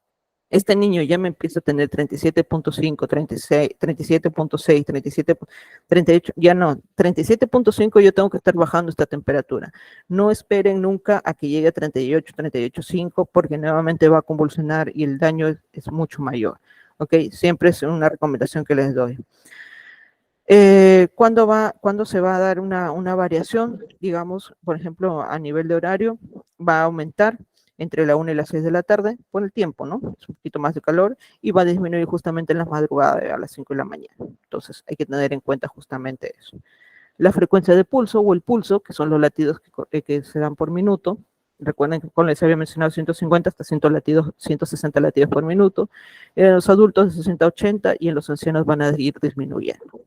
Este niño ya me empieza a tener 37.5, 36, 37.6, 37, 38, ya no, 37.5 yo tengo que estar bajando esta temperatura. No esperen nunca a que llegue a 38, 38.5 porque nuevamente va a convulsionar y el daño es mucho mayor. ¿Ok? Siempre es una recomendación que les doy. ¿Cuándo se va a dar una variación? Digamos, por ejemplo, a nivel de horario, va a aumentar entre la 1 y las 6 de la tarde por el tiempo, ¿no? Es un poquito más de calor y va a disminuir justamente en las madrugadas a las 5 de la mañana. Entonces hay que tener en cuenta justamente eso. La frecuencia de pulso o el pulso, que son los latidos que se dan por minuto. Recuerden que como les había mencionado 150 hasta 100 latidos, 160 latidos por minuto. En los adultos de 60 a 80 y en los ancianos van a ir disminuyendo.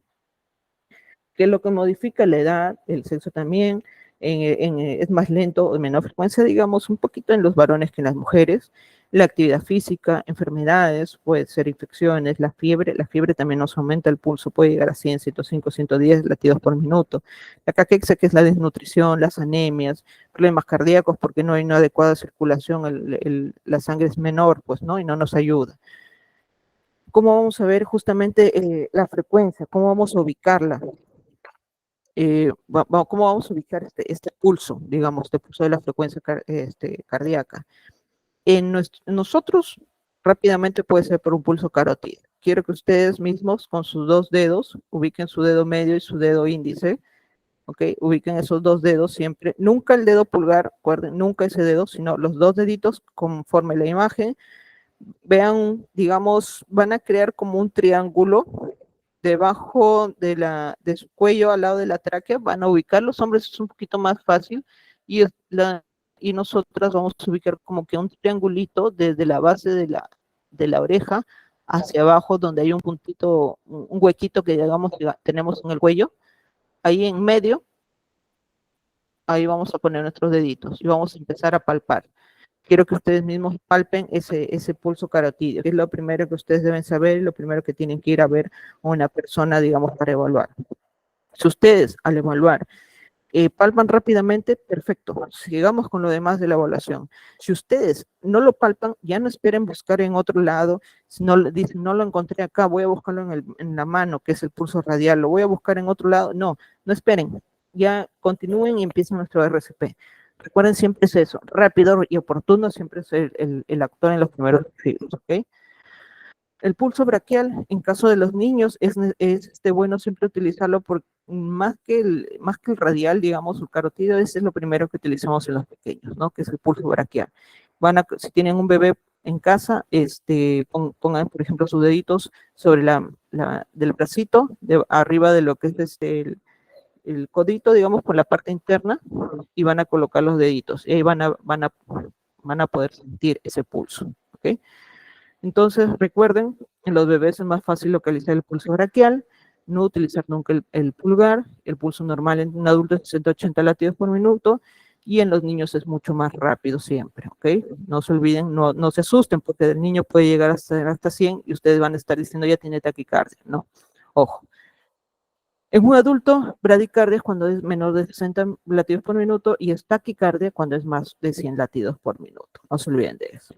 ¿Qué es lo que modifica? La edad, el sexo también, es más lento o de menor frecuencia, digamos, un poquito en los varones que en las mujeres. La actividad física, enfermedades, puede ser infecciones, la fiebre también nos aumenta el pulso, puede llegar a 100, 105, 110 latidos por minuto. La caquexia, que es la desnutrición, las anemias, problemas cardíacos, porque no hay una adecuada circulación, la sangre es menor, pues, ¿no? Y no nos ayuda. ¿Cómo vamos a ver justamente la frecuencia? ¿Cómo vamos a ubicarla? ¿Cómo vamos a ubicar este pulso, digamos, este pulso de la frecuencia cardíaca? Nosotros, rápidamente puede ser por un pulso carótido. Quiero que ustedes mismos, con sus dos dedos, ubiquen su dedo medio y su dedo índice, ¿ok? Ubiquen esos dos dedos siempre. Nunca el dedo pulgar, recuerden, nunca ese dedo, sino los dos deditos conforme la imagen. Vean, digamos, van a crear como un triángulo debajo de su cuello, al lado de la tráquea, van a ubicar. Los hombres es un poquito más fácil y, y nosotras vamos a ubicar como que un triangulito desde la base de la oreja hacia abajo, donde hay un puntito, un huequito que digamos tenemos en el cuello. Ahí en medio, ahí vamos a poner nuestros deditos y vamos a empezar a palpar. Quiero que ustedes mismos palpen ese pulso carotídeo, que es lo primero que ustedes deben saber y lo primero que tienen que ir a ver a una persona, digamos, para evaluar. Si ustedes, al evaluar, palpan rápidamente, perfecto. Sigamos con lo demás de la evaluación. Si ustedes no lo palpan, ya no esperen buscar en otro lado. Si no dicen, no lo encontré acá, voy a buscarlo en la mano, que es el pulso radial, lo voy a buscar en otro lado. No, no esperen. Ya continúen y empiecen nuestro RCP. Recuerden, siempre es eso, rápido y oportuno, siempre es el actor en los primeros siglos, ¿ok? El pulso braquial, en caso de los niños, es bueno siempre utilizarlo por más que el radial, digamos, el carotido, ese es lo primero que utilizamos en los pequeños, ¿no? Que es el pulso braquial. Si tienen un bebé en casa, pongan, por ejemplo, sus deditos sobre del bracito, arriba de lo que es el codito, digamos, por la parte interna, y van a colocar los deditos, y ahí van a poder sentir ese pulso, ¿ok? Entonces, recuerden, en los bebés es más fácil localizar el pulso braquial, no utilizar nunca el pulgar, el pulso normal en un adulto es 60-80 latidos por minuto, y en los niños es mucho más rápido siempre, ¿ok? No se olviden, no se asusten, porque el niño puede llegar hasta 100 y ustedes van a estar diciendo ya tiene taquicardia, ¿no? Ojo. En un adulto, bradicardia es cuando es menor de 60 latidos por minuto y es taquicardia cuando es más de 100 latidos por minuto. No se olviden de eso.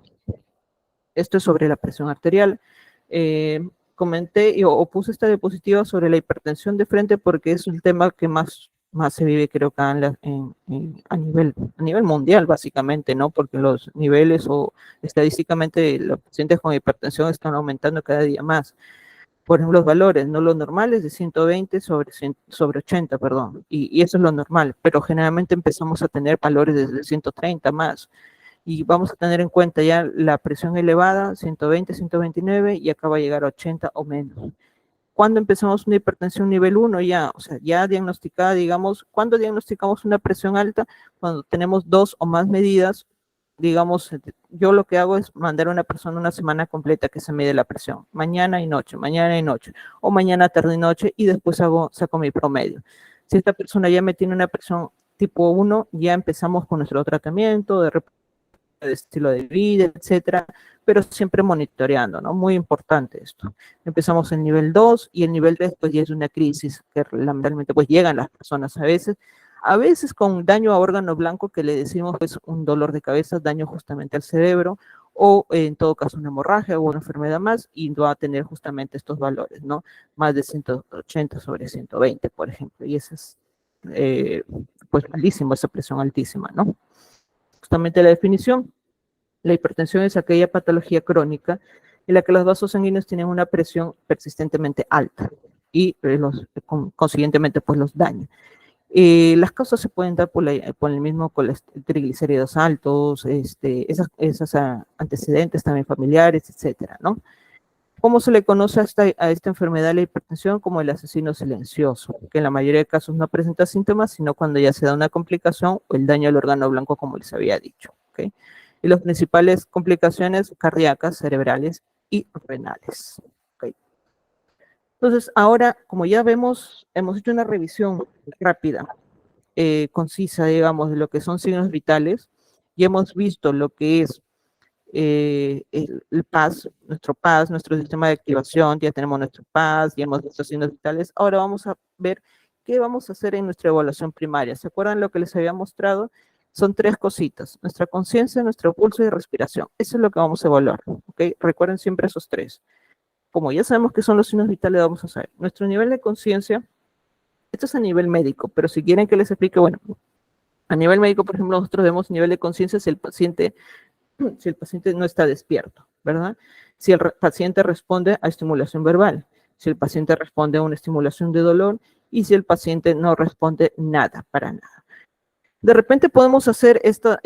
Esto es sobre la presión arterial. Comenté o puse esta diapositiva sobre la hipertensión de frente porque es un tema que más se vive, creo que a nivel mundial, básicamente, ¿no? Porque los niveles o estadísticamente los pacientes con hipertensión están aumentando cada día más. Por ejemplo, los valores, no los normales de 120 sobre 80, perdón, y eso es lo normal, pero generalmente empezamos a tener valores desde 130 más, y vamos a tener en cuenta ya la presión elevada, 120, 129, y acá va a llegar a 80 o menos. ¿Cuándo empezamos una hipertensión nivel 1? Ya, o sea, ya diagnosticada, digamos, ¿cuándo diagnosticamos una presión alta? Cuando tenemos 2 o más medidas, digamos, yo lo que hago es mandar a una persona una semana completa que se mide la presión, mañana y noche, o mañana, tarde y noche, y después saco mi promedio. Si esta persona ya me tiene una presión tipo 1, ya empezamos con nuestro tratamiento de estilo de vida, etcétera, pero siempre monitoreando, ¿no? Muy importante esto. Empezamos en nivel 2 y el nivel 3 pues ya es una crisis que lamentablemente pues llegan las personas a veces A veces con daño a órgano blanco, que le decimos que es un dolor de cabeza, daño justamente al cerebro, o en todo caso una hemorragia o una enfermedad más, y va a tener justamente estos valores, ¿no? Más de 180 sobre 120, por ejemplo, y eso es, pues, malísimo, esa presión altísima, ¿no? Justamente la definición, la hipertensión es aquella patología crónica en la que los vasos sanguíneos tienen una presión persistentemente alta y consiguientemente pues los daña. Las causas se pueden dar por el mismo triglicéridos altos, esas antecedentes también familiares, etcétera, ¿no? ¿Cómo se le conoce a esta enfermedad, la hipertensión? Como el asesino silencioso, que en la mayoría de casos no presenta síntomas, sino cuando ya se da una complicación o el daño al órgano blanco, como les había dicho. ¿Okay? Y las principales complicaciones cardíacas, cerebrales y renales. ¿Okay? Entonces, ahora, como ya vemos, hemos hecho una revisión rápida, concisa, digamos, de lo que son signos vitales, y hemos visto lo que es el PAS, nuestro sistema de activación, ya tenemos nuestro PAS, ya hemos visto signos vitales. Ahora vamos a ver qué vamos a hacer en nuestra evaluación primaria. ¿Se acuerdan lo que les había mostrado? Son 3 cositas: nuestra conciencia, nuestro pulso y respiración. Eso es lo que vamos a evaluar, ¿ok? Recuerden siempre esos 3. Como ya sabemos qué son los signos vitales, vamos a saber nuestro nivel de conciencia. Esto es a nivel médico, pero si quieren que les explique, bueno, a nivel médico, por ejemplo, nosotros vemos nivel de conciencia si el paciente no está despierto, ¿verdad? Si el paciente responde a estimulación verbal, si el paciente responde a una estimulación de dolor y si el paciente no responde nada, para nada. De repente podemos hacer esta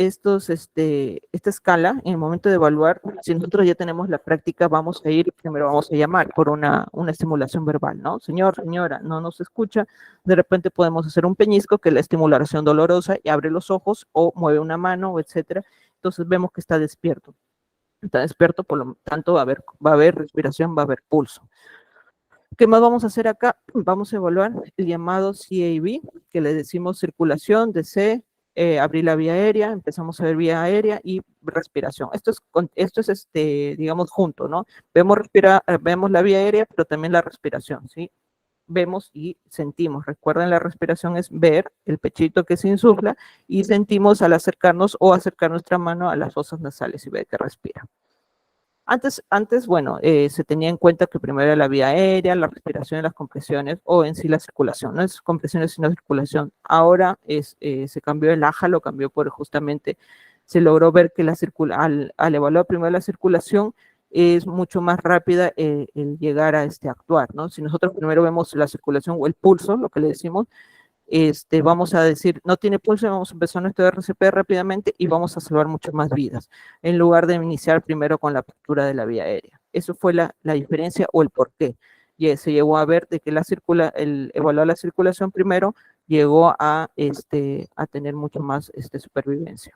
escala en el momento de evaluar. Si nosotros ya tenemos la práctica, vamos a ir, primero vamos a llamar por una estimulación verbal, ¿no? Señor, señora, no nos escucha. De repente podemos hacer un peñisco, que es la estimulación dolorosa, y abre los ojos o mueve una mano, etcétera. Entonces vemos que está despierto. Está despierto, por lo tanto va a haber respiración, va a haber pulso. ¿Qué más vamos a hacer acá? Vamos a evaluar el llamado CAB, que le decimos circulación, DC, abrir la vía aérea, empezamos a ver vía aérea y respiración. Esto es digamos, junto, ¿no? Vemos la vía aérea, pero también la respiración, ¿sí? Vemos y sentimos. Recuerden, la respiración es ver el pechito que se insufla y sentimos al acercarnos o acercar nuestra mano a las fosas nasales y ver que respira. Antes, bueno, se tenía en cuenta que primero era la vía aérea, la respiración y las compresiones, o en sí la circulación, no es compresiones sino circulación. Ahora se cambió el AJA, lo cambió por justamente, se logró ver que al evaluar primero la circulación, es mucho más rápida el llegar a actuar, ¿no? Si nosotros primero vemos la circulación o el pulso, lo que le decimos, vamos a decir, no tiene pulso, vamos a empezar nuestro RCP rápidamente y vamos a salvar muchas más vidas, en lugar de iniciar primero con la apertura de la vía aérea. Eso fue la diferencia o el porqué. Y se llegó a ver de que el evaluar la circulación primero llegó a tener mucho más supervivencia.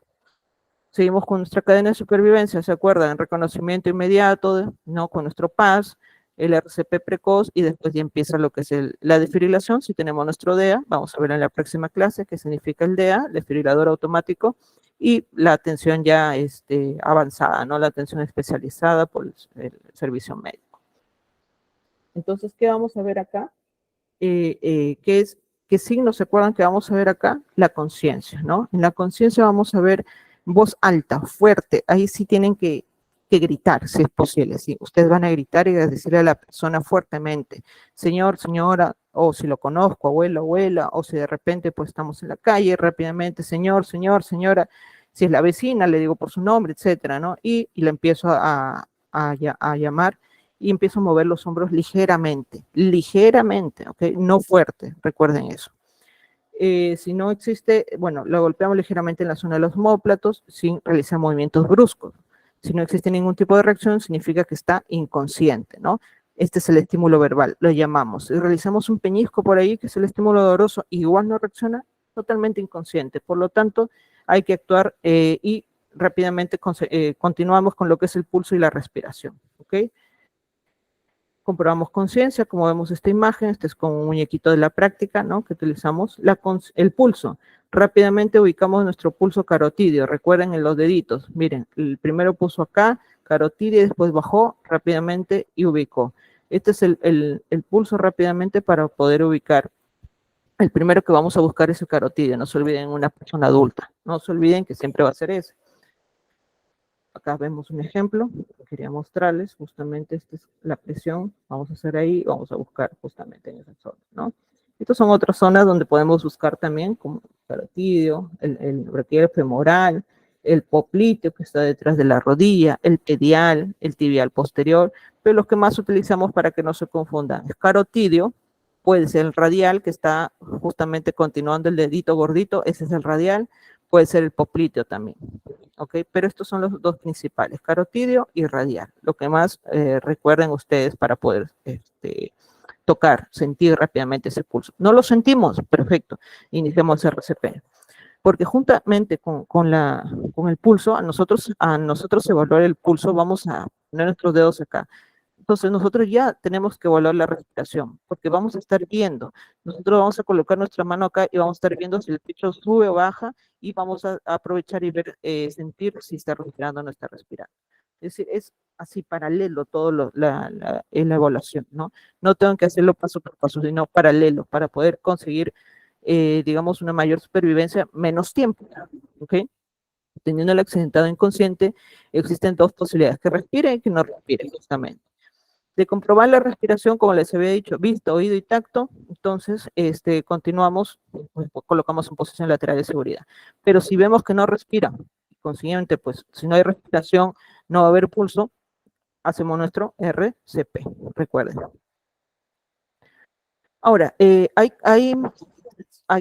Seguimos con nuestra cadena de supervivencia, ¿se acuerdan? Reconocimiento inmediato, ¿no? Con nuestro PAS, el RCP precoz, y después ya empieza lo que es la desfibrilación. Si tenemos nuestro DEA, vamos a ver en la próxima clase qué significa el DEA, desfibrilador automático, y la atención ya avanzada, ¿no? La atención especializada por el servicio médico. Entonces, ¿qué vamos a ver acá? ¿Qué signos se acuerdan que vamos a ver acá? La conciencia, ¿no? En la conciencia vamos a ver voz alta, fuerte. Ahí sí tienen que gritar, si es posible. ¿Sí? Ustedes van a gritar y a decirle a la persona fuertemente, señor, señora, o si lo conozco, abuelo, abuela, o si de repente pues estamos en la calle, rápidamente, señor, señor, señora. Si es la vecina, le digo por su nombre, etcétera, ¿no? Y le empiezo a llamar y empiezo a mover los hombros ligeramente, ¿ok? No fuerte, recuerden eso. Si no existe, bueno, lo golpeamos ligeramente en la zona de los omóplatos sin realizar movimientos bruscos. Si no existe ningún tipo de reacción, significa que está inconsciente, ¿no? Este es el estímulo verbal, lo llamamos. Si realizamos un peñisco por ahí, que es el estímulo doloroso, igual no reacciona, totalmente inconsciente. Por lo tanto, hay que actuar y rápidamente continuamos con lo que es el pulso y la respiración, ¿ok? Comprobamos conciencia, como vemos esta imagen, este es como un muñequito de la práctica, ¿no? Que utilizamos. El pulso, rápidamente ubicamos nuestro pulso carotídeo, recuerden en los deditos, miren, el primero puso acá, carotídeo, y después bajó rápidamente y ubicó. Este es el pulso rápidamente para poder ubicar el primero que vamos a buscar es el carotidio. No se olviden una persona adulta. No se olviden que siempre va a ser ese. Acá vemos un ejemplo. Quería mostrarles justamente esta es la presión. Vamos a hacer ahí, vamos a buscar justamente en esa zona, ¿no? Estas son otras zonas donde podemos buscar también como el carotidio, el braquial femoral, el popliteo que está detrás de la rodilla, el pedial, el tibial posterior, pero los que más utilizamos para que no se confundan es carotidio, puede ser el radial que está justamente continuando el dedito gordito, ese es el radial, puede ser el popliteo también, ¿ok? Pero estos son los dos principales, carotidio y radial, lo que más recuerden ustedes para poder tocar, sentir rápidamente ese pulso. ¿No lo sentimos? Perfecto, iniciamos RCP. Porque juntamente con el pulso, a nosotros evaluar el pulso, vamos a poner nuestros dedos acá. Entonces nosotros ya tenemos que evaluar la respiración, porque vamos a estar viendo. Nosotros vamos a colocar nuestra mano acá y vamos a estar viendo si el pecho sube o baja y vamos a aprovechar y ver, sentir si está respirando o no está respirando. Es decir, es así paralelo todo la evaluación, ¿no? No tengo que hacerlo paso por paso, sino paralelo para poder conseguir, digamos, una mayor supervivencia, menos tiempo, ¿ok? Teniendo el accidentado inconsciente, existen dos posibilidades, que respire y que no respire, justamente. De comprobar la respiración, como les había dicho, vista, oído y tacto, entonces continuamos, pues, colocamos en posición lateral de seguridad. Pero si vemos que no respira, consiguiente, pues si no hay respiración, no va a haber pulso, hacemos nuestro RCP, recuerden. Ahora, hay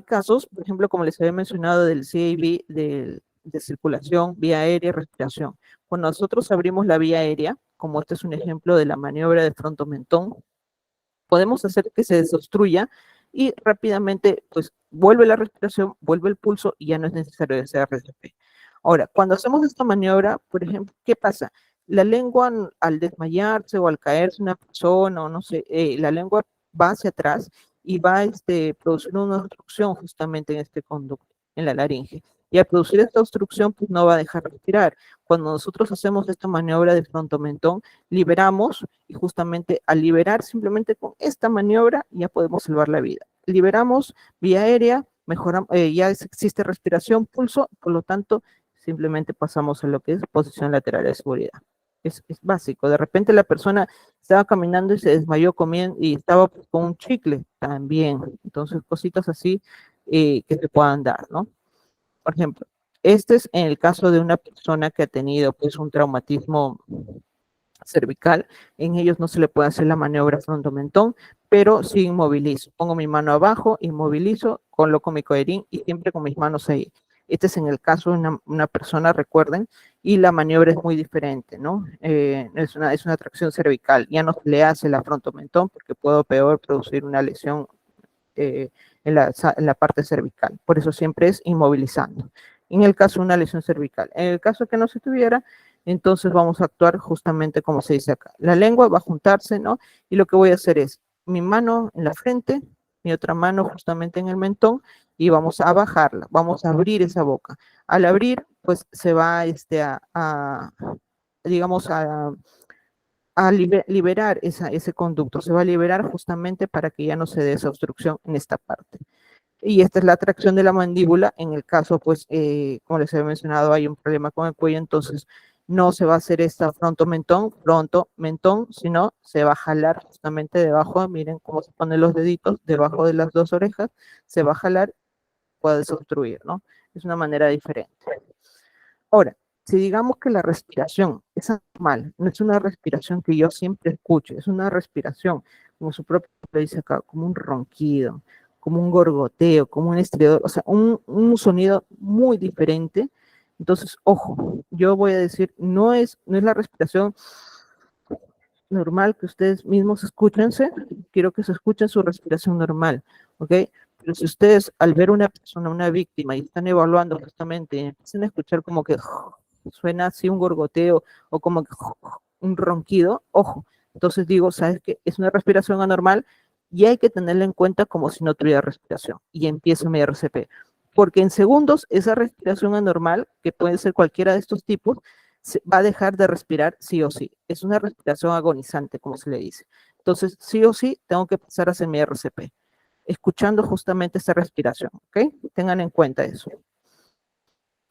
casos, por ejemplo, como les había mencionado, del CIV, de circulación, vía aérea, respiración. Cuando nosotros abrimos la vía aérea, como este es un ejemplo de la maniobra de frontomentón, podemos hacer que se desobstruya y rápidamente, pues, vuelve la respiración, vuelve el pulso y ya no es necesario ese RCP. Ahora, cuando hacemos esta maniobra, por ejemplo, ¿qué pasa? La lengua, al desmayarse o al caerse una persona, o no sé, la lengua va hacia atrás y va a producir una obstrucción justamente en este conducto, en la laringe. Y al producir esta obstrucción, pues no va a dejar respirar. Cuando nosotros hacemos esta maniobra de frontomentón, liberamos y justamente al liberar simplemente con esta maniobra ya podemos salvar la vida. Liberamos vía aérea, mejoramos, ya existe respiración, pulso, por lo tanto simplemente pasamos a lo que es posición lateral de seguridad. Es básico. De repente la persona estaba caminando y se desmayó comiendo y estaba con un chicle también. Entonces cositas así que se puedan dar, ¿no? Por ejemplo, este es en el caso de una persona que ha tenido pues un traumatismo cervical, en ellos no se le puede hacer la maniobra frontomentón, pero sí inmovilizo. Pongo mi mano abajo, inmovilizo, coloco mi coderín y siempre con mis manos ahí. Este es en el caso de una persona, recuerden, y la maniobra es muy diferente, ¿no? Es una tracción cervical, ya no se le hace la frontomentón porque puedo peor producir una lesión en la parte cervical. Por eso siempre es inmovilizando. En el caso de una lesión cervical. En el caso que no se tuviera, entonces vamos a actuar justamente como se dice acá. La lengua va a juntarse, ¿no? Y lo que voy a hacer es mi mano en la frente, mi otra mano justamente en el mentón y vamos a bajarla, vamos a abrir esa boca. Al abrir, pues se va digamos, a liberar ese conducto, se va a liberar justamente para que ya no se dé esa obstrucción en esta parte. Y esta es la tracción de la mandíbula, en el caso, pues, como les he mencionado, hay un problema con el cuello, entonces no se va a hacer esta fronto-mentón, sino se va a jalar justamente debajo, miren cómo se ponen los deditos, debajo de las dos orejas, se va a jalar, puede desobstruir, ¿no? Es una manera diferente. Ahora, si digamos que la respiración es normal, no es una respiración que yo siempre escucho, es una respiración, como su propio nombre dice acá, como un ronquido, como un gorgoteo, como un estriador, o sea, un sonido muy diferente. Entonces, ojo, yo voy a decir, no es la respiración normal que ustedes mismos escúchense, quiero que se escuchen su respiración normal, ¿ok? Pero si ustedes al ver una persona, una víctima, y están evaluando justamente, empiezan a escuchar como que suena así un gorgoteo o como que un ronquido, ojo, entonces digo, ¿sabes qué? Es una respiración anormal y hay que tenerla en cuenta como si no tuviera respiración y empieza mi RCP. Porque en segundos esa respiración anormal, que puede ser cualquiera de estos tipos, va a dejar de respirar sí o sí. Es una respiración agonizante, como se le dice. Entonces, sí o sí, tengo que pasar a hacer mi RCP. escuchando justamente esta respiración, ¿ok? Tengan en cuenta eso.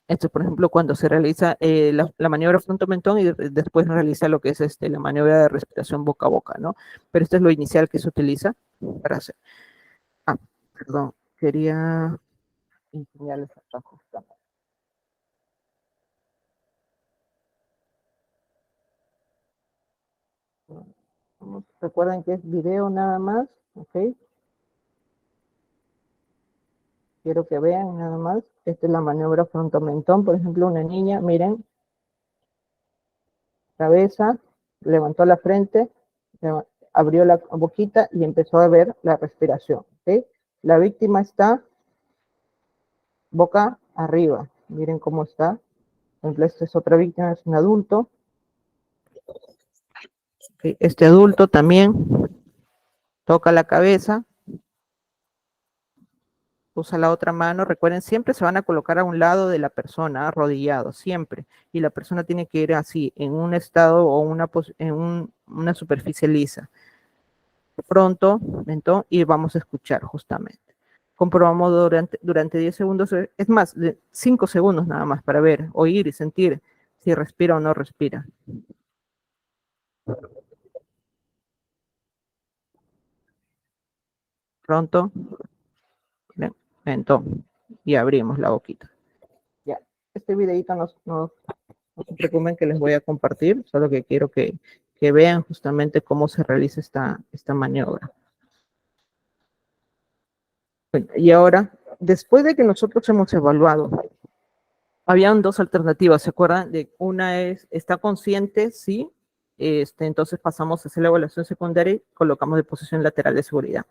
Esto, por ejemplo, cuando se realiza la maniobra frontomentón y después realiza lo que es la maniobra de respiración boca a boca, ¿no? Pero esto es lo inicial que se utiliza para hacer. Ah, perdón, quería enseñarles acá justamente. Recuerden que es video nada más, ¿ok? Quiero que vean nada más. Esta es la maniobra frontomentón, por ejemplo, una niña, miren, cabeza, levantó la frente, abrió la boquita y empezó a ver la respiración, ¿ok? La víctima está boca arriba, miren cómo está. Por ejemplo, esta es otra víctima, es un adulto. ¿Okay? Este adulto también toca la cabeza, usa la otra mano, recuerden, siempre se van a colocar a un lado de la persona, arrodillado, siempre, y la persona tiene que ir así, en un estado o una superficie lisa. Pronto, mentón, y vamos a escuchar justamente. Comprobamos durante 10 segundos, es más, 5 segundos nada más para ver, oír y sentir si respira o no respira. Pronto, mentón, y abrimos la boquita. Ya, este videito no se preocupen que les voy a compartir, solo que quiero que vean justamente cómo se realiza esta maniobra. Bueno, y ahora, después de que nosotros hemos evaluado, habían dos alternativas, ¿se acuerdan? Una es, ¿está consciente? Sí. Entonces pasamos a hacer la evaluación secundaria y colocamos de posición lateral de seguridad.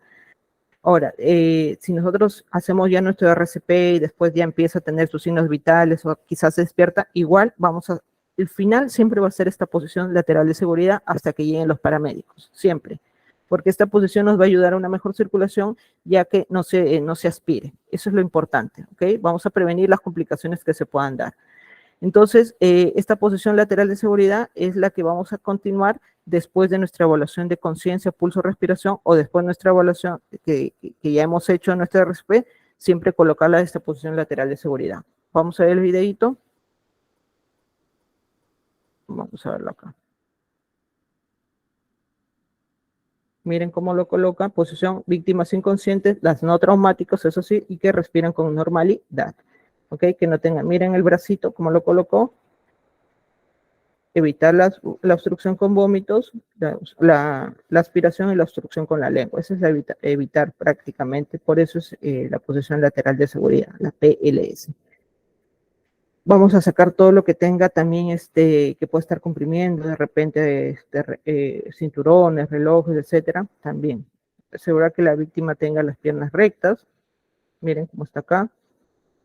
Ahora, si nosotros hacemos ya nuestro RCP y después ya empieza a tener sus signos vitales o quizás se despierta, igual el final siempre va a ser esta posición lateral de seguridad hasta que lleguen los paramédicos, siempre. Porque esta posición nos va a ayudar a una mejor circulación ya que no se aspire. Eso es lo importante, ¿ok? Vamos a prevenir las complicaciones que se puedan dar. Entonces, esta posición lateral de seguridad es la que vamos a continuar después de nuestra evaluación de conciencia, pulso, respiración, o después de nuestra evaluación que ya hemos hecho en nuestra RCP, siempre colocarla en esta posición lateral de seguridad. Vamos a ver el videito. Vamos a verlo acá. Miren cómo lo coloca, posición víctimas inconscientes, las no traumáticos, eso sí, y que respiran con normalidad. ¿Ok? Que no tengan, miren el bracito, cómo lo colocó. Evitar la obstrucción con vómitos, la aspiración y la obstrucción con la lengua. Eso es evitar prácticamente, por eso es la posición lateral de seguridad, la PLS. Vamos a sacar todo lo que tenga también que pueda estar comprimiendo, de repente cinturones, relojes, etcétera, también. Asegurar que la víctima tenga las piernas rectas. Miren cómo está acá.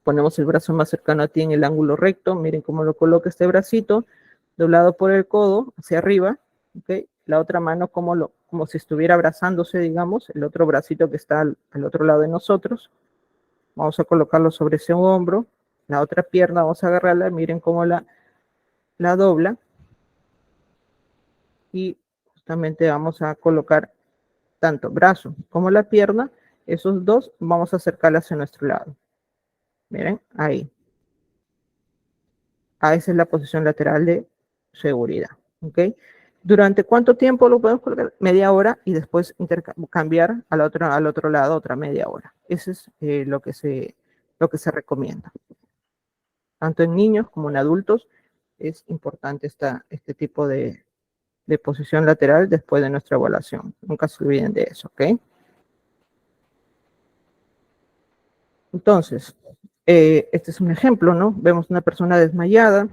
Ponemos el brazo más cercano a ti en el ángulo recto. Miren cómo lo coloca este bracito, doblado por el codo hacia arriba. ¿Okay? La otra mano como si estuviera abrazándose, digamos, el otro bracito que está al otro lado de nosotros. Vamos a colocarlo sobre ese hombro. La otra pierna vamos a agarrarla, miren cómo la dobla. Y justamente vamos a colocar tanto brazo como la pierna, esos dos vamos a acercarlas hacia nuestro lado. Miren, ahí. Esa es la posición lateral de seguridad. ¿Ok? ¿Durante cuánto tiempo lo podemos colocar? Media hora y después cambiar al otro lado otra media hora. Eso es lo que se recomienda. Tanto en niños como en adultos es importante este tipo de posición lateral después de nuestra evaluación. Nunca se olviden de eso, ¿ok? Entonces, este es un ejemplo, ¿no? Vemos una persona desmayada.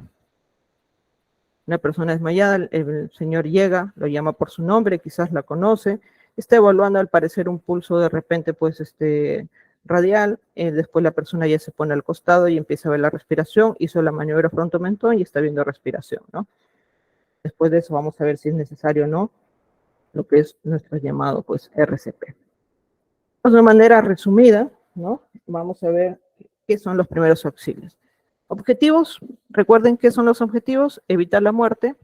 El señor llega, lo llama por su nombre, quizás la conoce, está evaluando al parecer un pulso de repente, pues, radial, después la persona ya se pone al costado y empieza a ver la respiración, hizo la maniobra frontomentón y está viendo respiración, ¿no? Después de eso vamos a ver si es necesario o no lo que es nuestro llamado, pues, RCP. De una manera resumida, ¿no? Vamos a ver qué son los primeros auxilios. Objetivos, recuerden qué son los objetivos: evitar la muerte,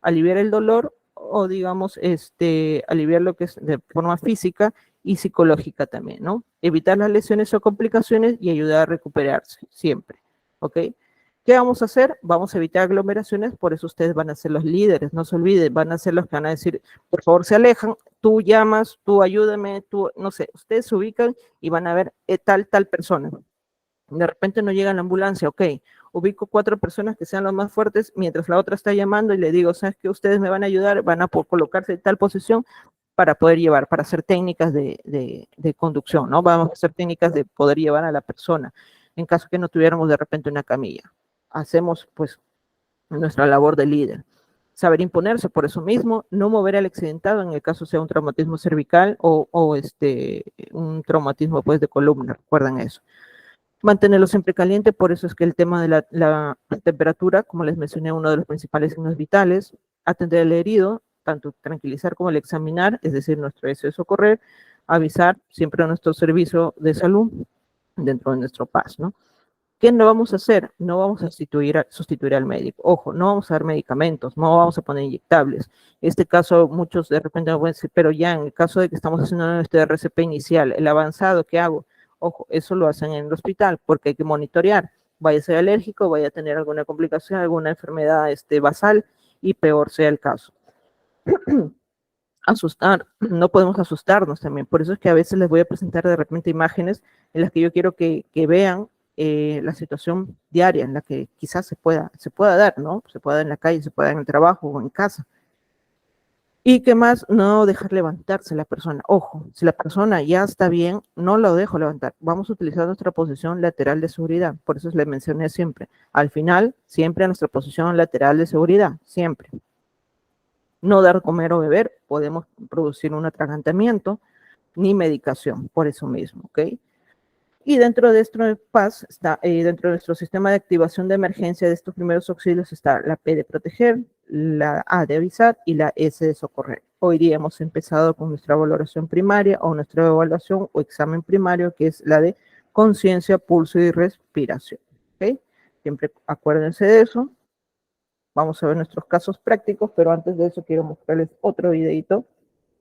aliviar el dolor o, digamos, aliviar lo que es de forma física y psicológica también, ¿no? Evitar las lesiones o complicaciones y ayudar a recuperarse, siempre, ¿ok? ¿Qué vamos a hacer? Vamos a evitar aglomeraciones, por eso ustedes van a ser los líderes, no se olviden, van a ser los que van a decir, por favor se alejan, tú llamas, tú ayúdame, tú, no sé, ustedes se ubican y van a ver tal persona. De repente no llega la ambulancia, ok, ubico 4 personas que sean los más fuertes, mientras la otra está llamando y le digo, ¿sabes qué? Ustedes me van a ayudar, van a colocarse en tal posición para poder llevar, para hacer técnicas de conducción, ¿no? Vamos a hacer técnicas de poder llevar a la persona, en caso que no tuviéramos de repente una camilla. Hacemos, pues, nuestra labor de líder. Saber imponerse por eso mismo, no mover al accidentado en el caso sea un traumatismo cervical o un traumatismo, pues, de columna, recuerden eso. Mantenerlo siempre caliente, por eso es que el tema de la temperatura, como les mencioné, uno de los principales signos vitales, atender al herido, tanto tranquilizar como el examinar, es decir, nuestro deseo de socorrer, avisar siempre a nuestro servicio de salud dentro de nuestro PAS, ¿no? ¿Qué no vamos a hacer? No vamos a sustituir al médico. Ojo, no vamos a dar medicamentos, no vamos a poner inyectables. En este caso, muchos de repente me pueden decir, pero ya en el caso de que estamos haciendo este RCP inicial, el avanzado, ¿qué hago? Ojo, eso lo hacen en el hospital porque hay que monitorear. Vaya a ser alérgico, vaya a tener alguna complicación, alguna enfermedad basal y peor sea el caso. Asustar, no podemos asustarnos también. Por eso es que a veces les voy a presentar de repente imágenes en las que yo quiero que vean la situación diaria en la que quizás se pueda dar, ¿no? Se pueda dar en la calle, se pueda dar en el trabajo o en casa. Y qué más, no dejar levantarse la persona. Ojo, si la persona ya está bien, no lo dejo levantar. Vamos a utilizar nuestra posición lateral de seguridad. Por eso les mencioné siempre. Al final, siempre a nuestra posición lateral de seguridad, siempre. No dar comer o beber, podemos producir un atragantamiento, ni medicación, por eso mismo, ¿ok? Y dentro de nuestro PAS, dentro de nuestro sistema de activación de emergencia de estos primeros auxilios está la P de proteger, la A de avisar y la S de socorrer. Hoy día hemos empezado con nuestra valoración primaria o nuestra evaluación o examen primario, que es la de conciencia, pulso y respiración, ¿ok? Siempre acuérdense de eso. Vamos a ver nuestros casos prácticos, pero antes de eso quiero mostrarles otro videito.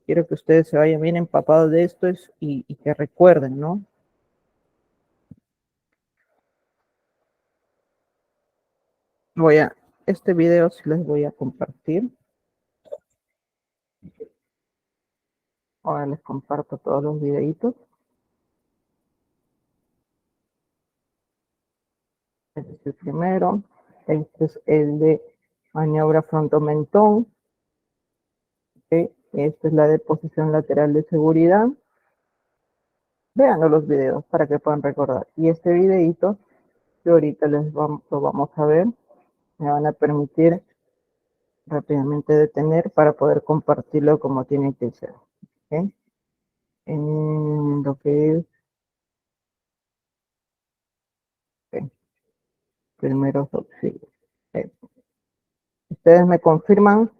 Quiero que ustedes se vayan bien empapados de esto y que recuerden, ¿no? Este video sí les voy a compartir. Ahora les comparto todos los videitos. Este es el primero. Este es el de maniobra frontomentón. ¿Okay? Esta es la de posición lateral de seguridad. Vean los videos para que puedan recordar. Y este videito que ahorita lo vamos a ver, me van a permitir rápidamente detener para poder compartirlo como tiene que ser. ¿Okay? En lo que es primeros auxilios. ¿Ustedes me confirman?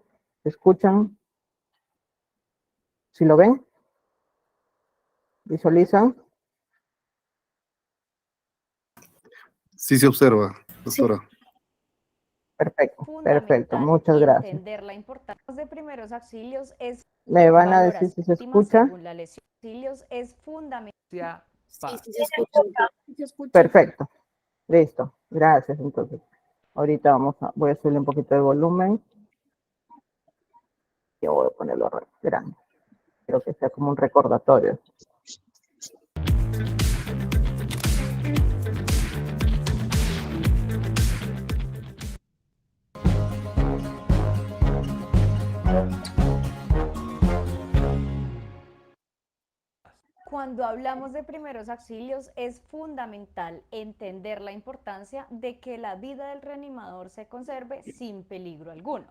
¿Escuchan? ¿Si lo ven? ¿Visualizan? Sí se observa, doctora. Perfecto, perfecto. Muchas gracias. Entender la importancia de primeros auxilios es ¿Me van a decir si se escucha? según la lesión. Auxilios es fundamental. Sí, sí se escucha. Sí se escucha. Perfecto. Listo. Gracias, entonces. Ahorita voy a subirle un poquito de volumen. Y voy a ponerlo grande. Quiero que sea como un recordatorio. Cuando hablamos de primeros auxilios es fundamental entender la importancia de que la vida del reanimador se conserve sin peligro alguno,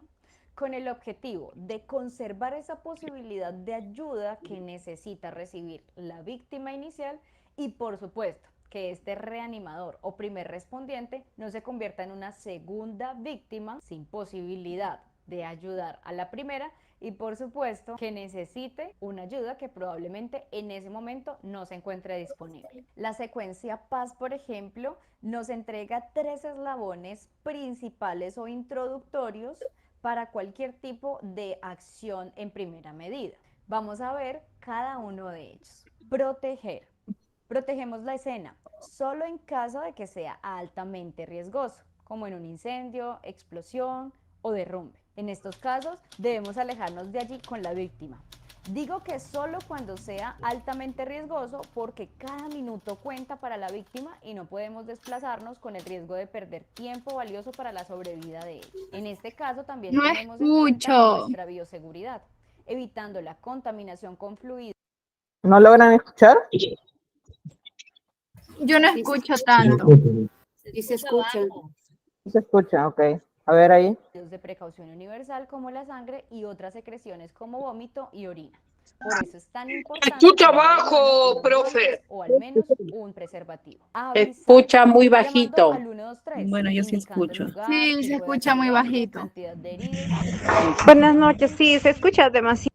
con el objetivo de conservar esa posibilidad de ayuda que necesita recibir la víctima inicial y, por supuesto, que este reanimador o primer respondiente no se convierta en una segunda víctima sin posibilidad de ayudar a la primera y, por supuesto, que necesite una ayuda que probablemente en ese momento no se encuentre disponible. La secuencia PAS, por ejemplo, nos entrega 3 eslabones principales o introductorios para cualquier tipo de acción en primera medida. Vamos a ver cada uno de ellos. Proteger. Protegemos la escena solo en caso de que sea altamente riesgoso, como en un incendio, explosión o derrumbe. En estos casos debemos alejarnos de allí con la víctima. Digo que solo cuando sea altamente riesgoso porque cada minuto cuenta para la víctima y no podemos desplazarnos con el riesgo de perder tiempo valioso para la sobrevida de ella. En este caso también No tenemos en cuenta escucho. nuestra bioseguridad, evitando la contaminación con fluidos. ¿No logran escuchar? Yo no Sí se escucho escucha. tanto. Sí se escucha. Sí se escucha, ok. A ver ahí. De precaución universal como la sangre y otras secreciones como vómito y orina. Por eso es tan importante Escucha llevar a la mano abajo, unos profe. guantes o al menos un preservativo. Escucha muy Llamando bajito. al 123, Bueno, yo sí indicando el escucho. lugar, Sí, se tipo de escucha muy accidente, bajito. cantidad de heridos. Buenas noches, sí, se escucha demasiado.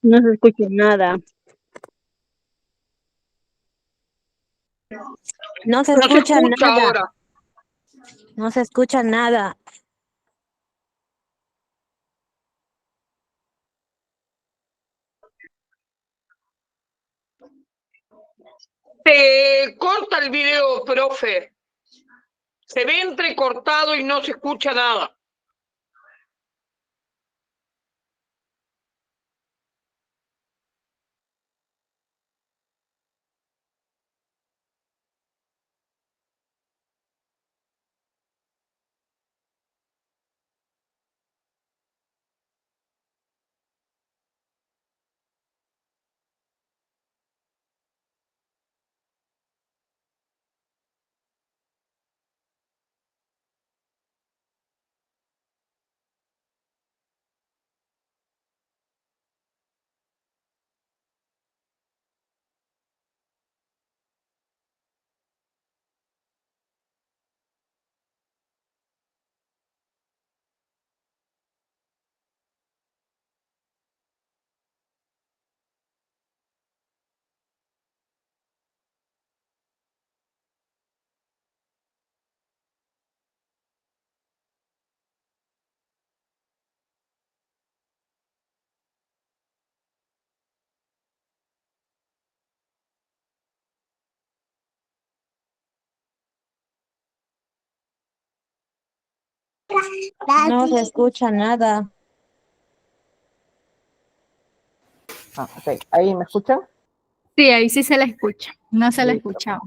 No se escucha nada. No se No se escucha escucha nada. ahora. No se escucha nada. Se corta el video, profe. Se ve entrecortado y no se escucha nada. No se escucha nada. Ah, ok. ¿Ahí me escuchan? Sí, ahí sí se la escucha. No se la Listo. escuchaba.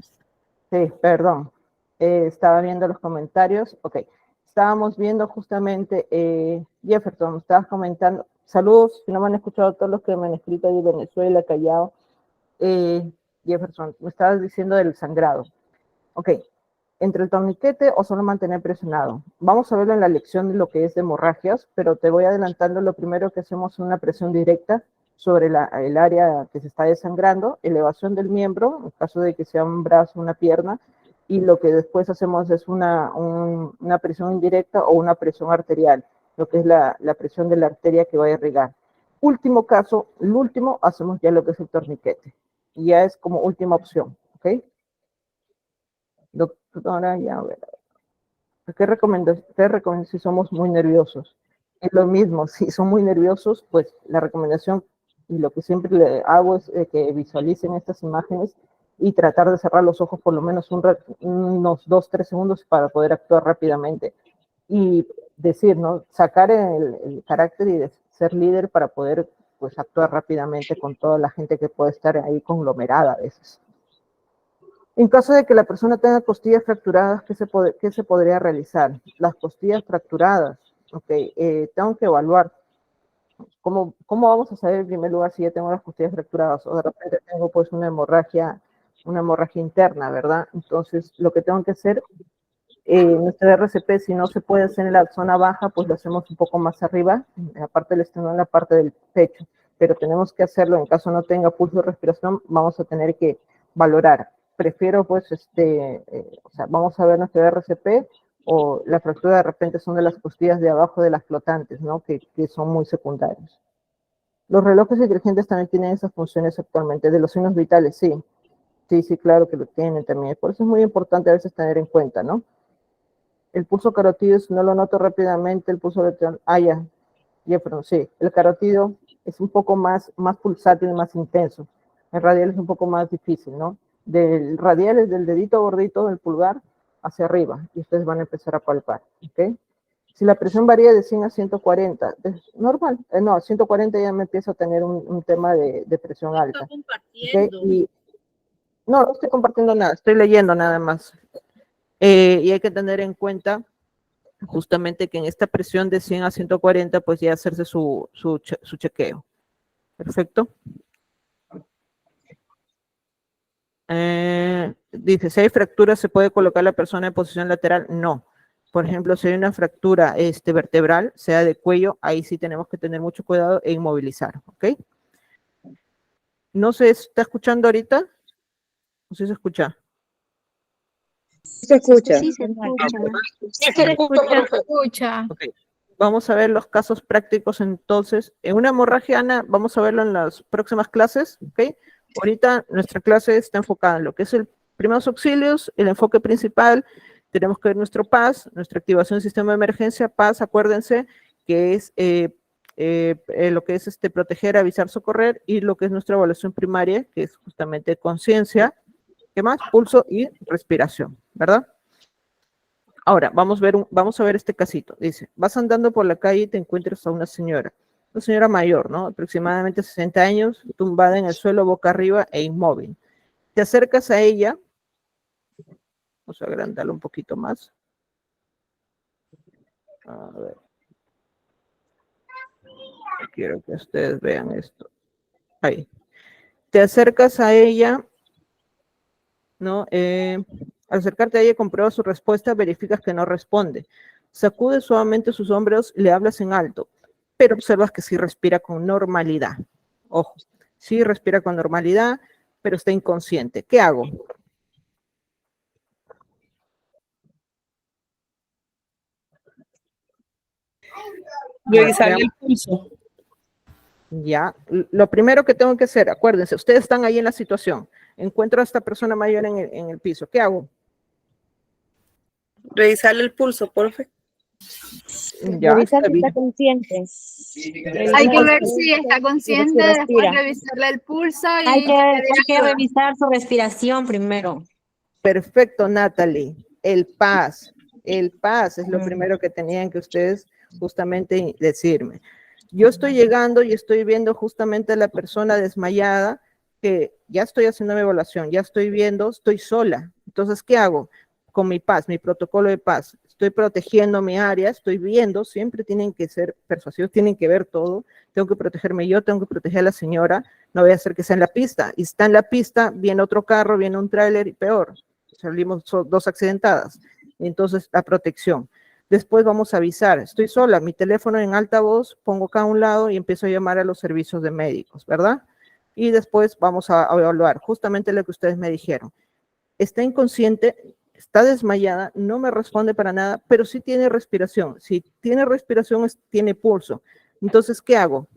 Sí, perdón. Estaba viendo los comentarios. Ok. Estábamos viendo justamente, Jefferson, estabas comentando. Saludos, si no me han escuchado todos los que me han escrito de Venezuela, Callao. Jefferson, me estabas diciendo del sangrado. Ok. Entre el torniquete o solo mantener presionado. Vamos a verlo en la lección de lo que es de hemorragias, pero te voy adelantando. Lo primero que hacemos es una presión directa sobre el área que se está desangrando, elevación del miembro, en caso de que sea un brazo, una pierna, y lo que después hacemos es una presión indirecta o una presión arterial, lo que es la presión de la arteria que va a irrigar. Último caso, el último, hacemos ya lo que es el torniquete, y ya es como última opción, ¿ok? Doctora, ya, a ver. ¿Qué recomiendas si somos muy nerviosos? Es lo mismo, si son muy nerviosos, pues la recomendación y lo que siempre le hago es que visualicen estas imágenes y tratar de cerrar los ojos por lo menos unos 2-3 segundos para poder actuar rápidamente. Y decir, ¿no? Sacar el carácter y de ser líder para poder pues actuar rápidamente con toda la gente que puede estar ahí conglomerada a veces. En caso de que la persona tenga costillas fracturadas, ¿qué se podría realizar? Las costillas fracturadas, ok, tengo que evaluar. ¿Cómo vamos a saber en primer lugar si ya tengo las costillas fracturadas o de repente tengo pues una hemorragia interna, ¿verdad? Entonces, lo que tengo que hacer, nuestro RCP, si no se puede hacer en la zona baja, pues lo hacemos un poco más arriba, aparte del esternón, en la parte del pecho. pero tenemos que hacerlo en caso no tenga pulso de respiración, vamos a tener que valorar. Prefiero, pues, o sea, vamos a ver nuestro RCP o la fractura de repente son de las costillas de abajo de las flotantes, ¿no? Que son muy secundarios. Los relojes inteligentes también tienen esas funciones actualmente. De los signos vitales, sí. Sí, claro que lo tienen también. Por eso es muy importante a veces tener en cuenta, ¿no? El pulso carotido, si no lo noto rápidamente, el pulso lateral, perdón, sí. El carotido es un poco más pulsátil, más intenso. El radial es un poco más difícil, ¿no? Del radial es del dedito gordito del pulgar hacia arriba, y ustedes van a empezar a palpar, ¿ok? Si la presión varía de 100 a 140, es normal. No, 140 ya me empiezo a tener un tema de presión alta. ¿Okay? Y, no estoy compartiendo nada, estoy leyendo nada más. Y hay que tener en cuenta justamente que en esta presión de 100 a 140, pues ya hacerse su chequeo. Perfecto. Dice, si hay fractura, ¿se puede colocar la persona en posición lateral? No. Por ejemplo, si hay una fractura vertebral, sea de cuello, ahí sí tenemos que tener mucho cuidado e inmovilizar, ¿ok? No se está escuchando ahorita. ¿O sí se escucha? Se escucha. Sí, se escucha. Sí, se escucha, profe. Escucha. Ok. Vamos a ver los casos prácticos entonces. En una hemorragia, Ana, vamos a verlo en las próximas clases, ¿ok? Ahorita nuestra clase está enfocada en lo que es el primeros auxilios, el enfoque principal. Tenemos que ver nuestro PAS, nuestra activación del sistema de emergencia. PAS, acuérdense que es lo que es proteger, avisar, socorrer, y lo que es nuestra evaluación primaria, que es justamente conciencia, ¿qué más? Pulso y respiración, ¿verdad? Ahora, vamos a ver este casito. Dice, vas andando por la calle y te encuentras a una señora mayor, ¿no? Aproximadamente 60 años, tumbada en el suelo, boca arriba e inmóvil. Te acercas a ella. Vamos a agrandarlo un poquito más. A ver. Quiero que ustedes vean esto. Ahí. Te acercas a ella, ¿no? Al acercarte a ella, compruebas su respuesta, verificas que no responde. Sacudes suavemente sus hombros, le hablas en alto, pero observas que sí respira con normalidad. Ojo, sí respira con normalidad, pero está inconsciente. ¿Qué hago? Revisarle el pulso. Ya, lo primero que tengo que hacer, acuérdense, ustedes están ahí en la situación, encuentro a esta persona mayor en el piso, ¿qué hago? Revisarle el pulso, porfa. Ya, Revisar está si bien. está consciente. Hay que ver si está consciente, si después respira. revisarle el pulso y Hay que ayuda. revisar su respiración primero. Perfecto, Natalie. El PAS es lo primero que tenían que ustedes justamente decirme. Yo estoy llegando y estoy viendo justamente a la persona desmayada, que ya estoy haciendo mi evaluación, ya estoy viendo, estoy sola. Entonces, ¿qué hago? Con mi PAS, mi protocolo de PAS. Estoy protegiendo mi área, estoy viendo, siempre tienen que ser persuasivos, tienen que ver todo. Tengo que protegerme yo, tengo que proteger a la señora, no voy a hacer que sea en la pista. Y está en la pista, viene otro carro, viene un tráiler y peor. Salimos dos accidentadas. Entonces, la protección. Después vamos a avisar, estoy sola, mi teléfono en alta voz, pongo acá a un lado y empiezo a llamar a los servicios de médicos, ¿verdad? Y después vamos a evaluar justamente lo que ustedes me dijeron. Está inconsciente, está desmayada, no me responde para nada, pero sí tiene respiración. Si tiene respiración, tiene pulso. Entonces, ¿qué hago?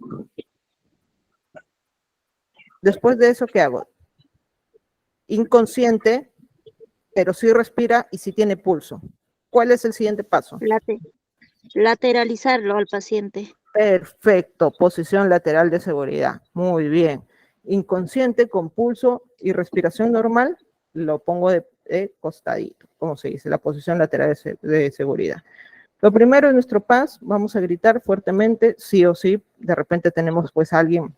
Después de eso, ¿qué hago? Inconsciente, pero sí respira y sí tiene pulso. ¿Cuál es el siguiente paso? Lateralizarlo al paciente. Perfecto, posición lateral de seguridad. Muy bien. Inconsciente con pulso y respiración normal, lo pongo de costadito, como se dice, la posición lateral de seguridad. Lo primero en nuestro PAS, vamos a gritar fuertemente, sí o sí. De repente tenemos pues a alguien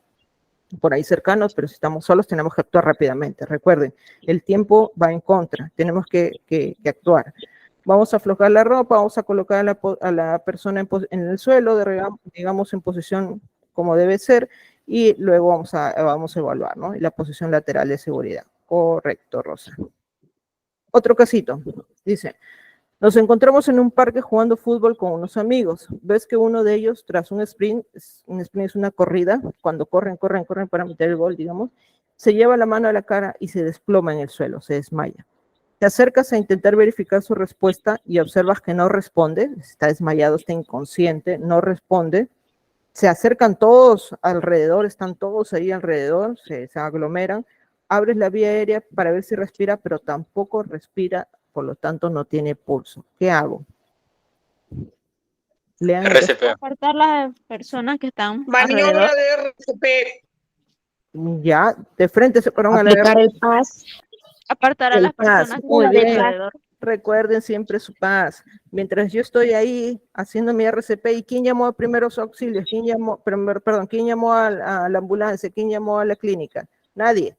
por ahí cercanos, pero si estamos solos tenemos que actuar rápidamente. Recuerden, el tiempo va en contra, tenemos que actuar. Vamos a aflojar la ropa, vamos a colocar a la persona en el suelo, digamos en posición como debe ser, y luego vamos a evaluar, ¿no? Y la posición lateral de seguridad. Correcto, Rosa. Otro casito, dice, Nos encontramos en un parque jugando fútbol con unos amigos. Ves que uno de ellos, tras un sprint es una corrida, cuando corren para meter el gol, digamos, se lleva la mano a la cara y se desploma en el suelo, se desmaya. Te acercas a intentar verificar su respuesta y observas que no responde, está desmayado, está inconsciente, no responde. Se acercan todos alrededor, están todos ahí alrededor, se aglomeran. Abres la vía aérea para ver si respira, pero tampoco respira, por lo tanto no tiene pulso. ¿Qué hago? Lean el RCP. Apartar las personas que están Maniobra alrededor. de RCP. ya, de frente se fueron a la Aplicar el PAS. Apartar a el las personas PAS. que Muy están bien. alrededor. Recuerden siempre su PAS. Mientras yo estoy ahí haciendo mi RCP, ¿y quién llamó a primeros auxilios? ¿Quién llamó, ¿quién llamó a la ambulancia? ¿Quién llamó a la clínica? Nadie.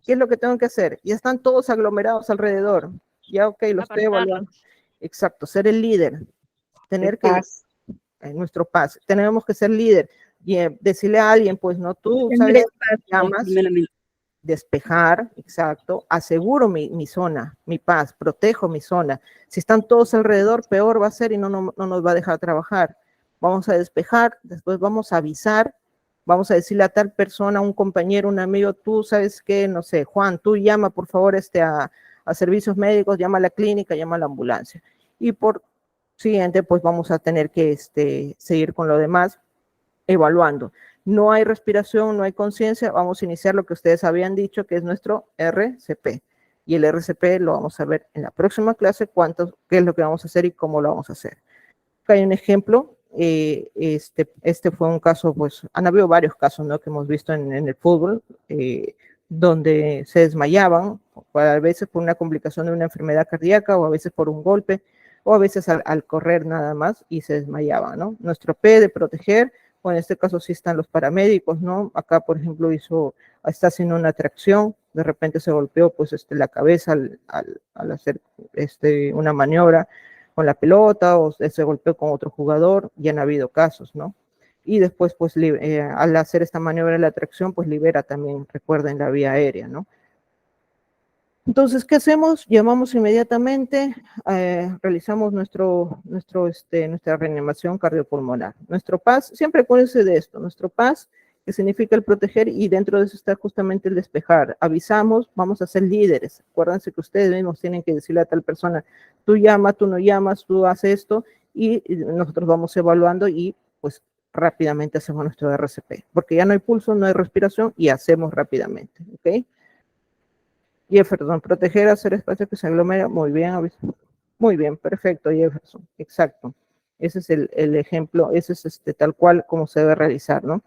¿Qué es lo que tengo que hacer? Ya están todos aglomerados alrededor. Ya, ok, lo estoy evaluando. Exacto, ser el líder. Tener que, en nuestro PAS, tenemos que ser líder. Y decirle a alguien, pues no, tú sabes, llamas, despejar, exacto, aseguro mi zona, mi paz, protejo mi zona. Si están todos alrededor, peor va a ser y no nos va a dejar trabajar. Vamos a despejar, después vamos a avisar, vamos a decirle a tal persona, un compañero, un amigo, tú sabes que, no sé, Juan, tú llama por favor a servicios médicos, llama a la clínica, llama a la ambulancia. Y por siguiente, pues vamos a tener que seguir con lo demás, evaluando. No hay respiración, no hay conciencia, vamos a iniciar lo que ustedes habían dicho, que es nuestro RCP. Y el RCP lo vamos a ver en la próxima clase, qué es lo que vamos a hacer y cómo lo vamos a hacer. Acá hay un ejemplo, este fue un caso, pues han habido varios casos, ¿no?, que hemos visto en el fútbol, donde se desmayaban, a veces por una complicación de una enfermedad cardíaca, o a veces por un golpe, o a veces al correr nada más, y se desmayaban, ¿no? Nuestro P de proteger, o en este caso sí están los paramédicos, ¿no? Acá, por ejemplo, está haciendo una tracción, de repente se golpeó, pues, la cabeza al hacer una maniobra con la pelota, o se golpeó con otro jugador, ya han habido casos, ¿no? Y después, pues, al hacer esta maniobra de la tracción, pues libera también, recuerden, la vía aérea, ¿no? Entonces, ¿qué hacemos? Llamamos inmediatamente, realizamos nuestra reanimación cardiopulmonar. Nuestro PAS, siempre acuérdense de esto, nuestro PAS, que significa el proteger, y dentro de eso está justamente el despejar. Avisamos, vamos a ser líderes. Acuérdense que ustedes mismos tienen que decirle a tal persona, tú llama, tú no llamas, tú haces esto, y nosotros vamos evaluando y pues rápidamente hacemos nuestro RCP, porque ya no hay pulso, no hay respiración, y hacemos rápidamente, ¿ok? Jefferson, proteger, hacer espacio que se aglomera. Muy bien, perfecto, Jefferson, exacto. Ese es el ejemplo, ese es tal cual como se debe realizar, ¿no?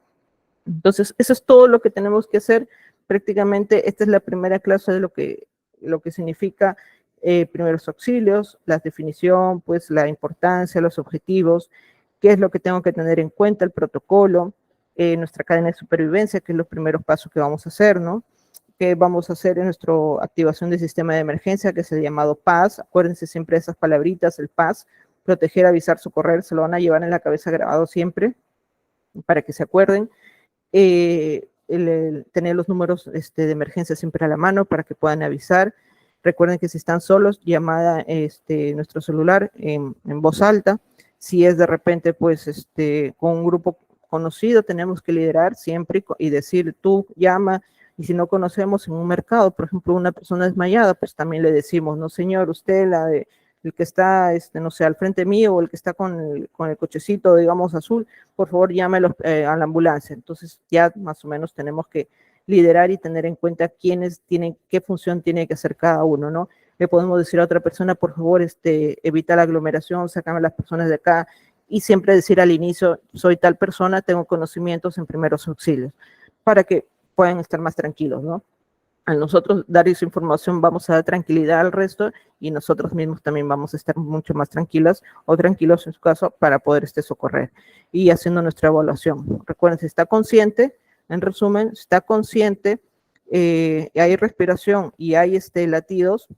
Entonces, eso es todo lo que tenemos que hacer. Prácticamente, esta es la primera clase de lo que significa primeros auxilios, la definición, pues la importancia, los objetivos, qué es lo que tengo que tener en cuenta, el protocolo, nuestra cadena de supervivencia, que es los primeros pasos que vamos a hacer, ¿no? Que vamos a hacer en nuestra activación del sistema de emergencia, que es el llamado PAS. Acuérdense siempre de esas palabritas, el PAS, proteger, avisar, socorrer, se lo van a llevar en la cabeza grabado siempre, para que se acuerden. Tener los números de emergencia siempre a la mano para que puedan avisar. Recuerden que si están solos, llamada nuestro celular en voz alta. Si es de repente, pues, con un grupo conocido, tenemos que liderar siempre y decir, tú llama. Y si no conocemos en un mercado, por ejemplo, una persona desmayada, pues también le decimos, no señor, usted, el que está, no sé, al frente mío, o el que está con el cochecito, digamos, azul, por favor, llámelo a la ambulancia. Entonces ya más o menos tenemos que liderar y tener en cuenta quiénes tienen, qué función tiene que hacer cada uno, ¿no? Le podemos decir a otra persona, por favor, evita la aglomeración, sácame a las personas de acá, y siempre decir al inicio, soy tal persona, tengo conocimientos en primeros auxilios, para que puedan estar más tranquilos, ¿no? Al nosotros dar esa información vamos a dar tranquilidad al resto, y nosotros mismos también vamos a estar mucho más tranquilos, o tranquilos en su caso, para poder socorrer y haciendo nuestra evaluación. Recuerden, si está consciente, en resumen, está consciente, hay respiración y hay latidos,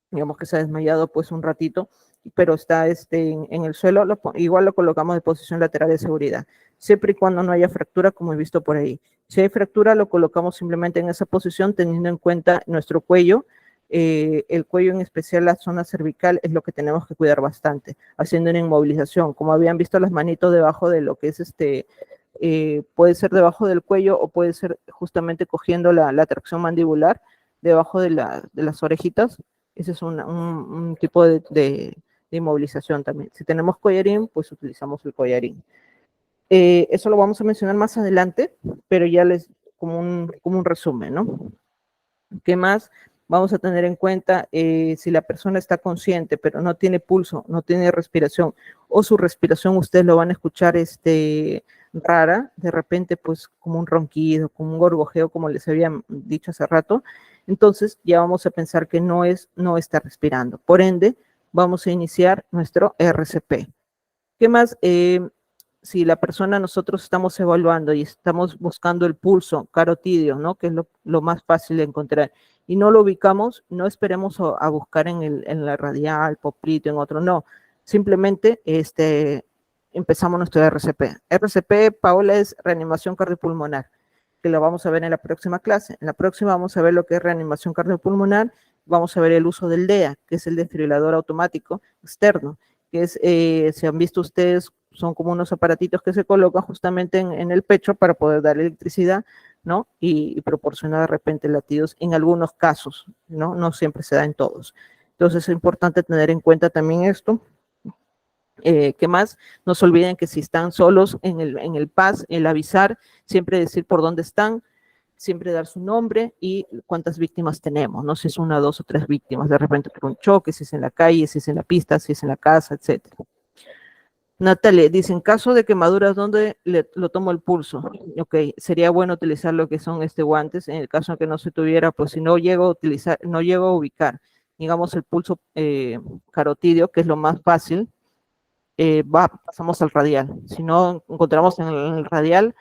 digamos que se ha desmayado pues un ratito, pero está en el suelo, igual lo colocamos de posición lateral de seguridad, siempre y cuando no haya fractura, como he visto por ahí. Si hay fractura, lo colocamos simplemente en esa posición, teniendo en cuenta nuestro cuello, el cuello, en especial la zona cervical, es lo que tenemos que cuidar bastante, haciendo una inmovilización. Como habían visto las manitos debajo de lo que es puede ser debajo del cuello o puede ser justamente cogiendo la tracción mandibular debajo de las orejitas. Ese es un tipo de inmovilización también. Si tenemos collarín, pues utilizamos el collarín. Eso lo vamos a mencionar más adelante, pero ya como un resumen, ¿no? ¿Qué más vamos a tener en cuenta? Si la persona está consciente, pero no tiene pulso, no tiene respiración, o su respiración ustedes lo van a escuchar rara, de repente pues como un ronquido, como un gorgojeo, como les había dicho hace rato, entonces ya vamos a pensar que no está respirando. Por ende, vamos a iniciar nuestro RCP. ¿Qué más? Si la persona nosotros estamos evaluando y estamos buscando el pulso carotidio, ¿no? Que es lo más fácil de encontrar, y no lo ubicamos, no esperemos a buscar en la radial, poplito, en otro, no. Simplemente empezamos nuestro RCP. RCP, Paola, es reanimación cardiopulmonar, que lo vamos a ver en la próxima clase. En la próxima vamos a ver lo que es reanimación cardiopulmonar, vamos a ver el uso del DEA, que es el desfibrilador automático externo, que es, si han visto ustedes, son como unos aparatitos que se colocan justamente en el pecho para poder dar electricidad, ¿no? Y proporcionar de repente latidos en algunos casos, ¿no? No siempre se da en todos. Entonces es importante tener en cuenta también esto. ¿Qué más? No se olviden que si están solos en el PAS, el avisar, siempre decir por dónde están, siempre dar su nombre y cuántas víctimas tenemos, no sé si es 1, 2 o 3 víctimas, de repente por un choque, si es en la calle, si es en la pista, si es en la casa, etc. Natalia, dice, en caso de quemaduras, ¿dónde lo tomo el pulso? Ok, sería bueno utilizar lo que son guantes, en el caso de que no se tuviera, pues si no llego a utilizar, no llego a ubicar, digamos, el pulso carotidio, que es lo más fácil, pasamos al radial. Si no encontramos en el radial,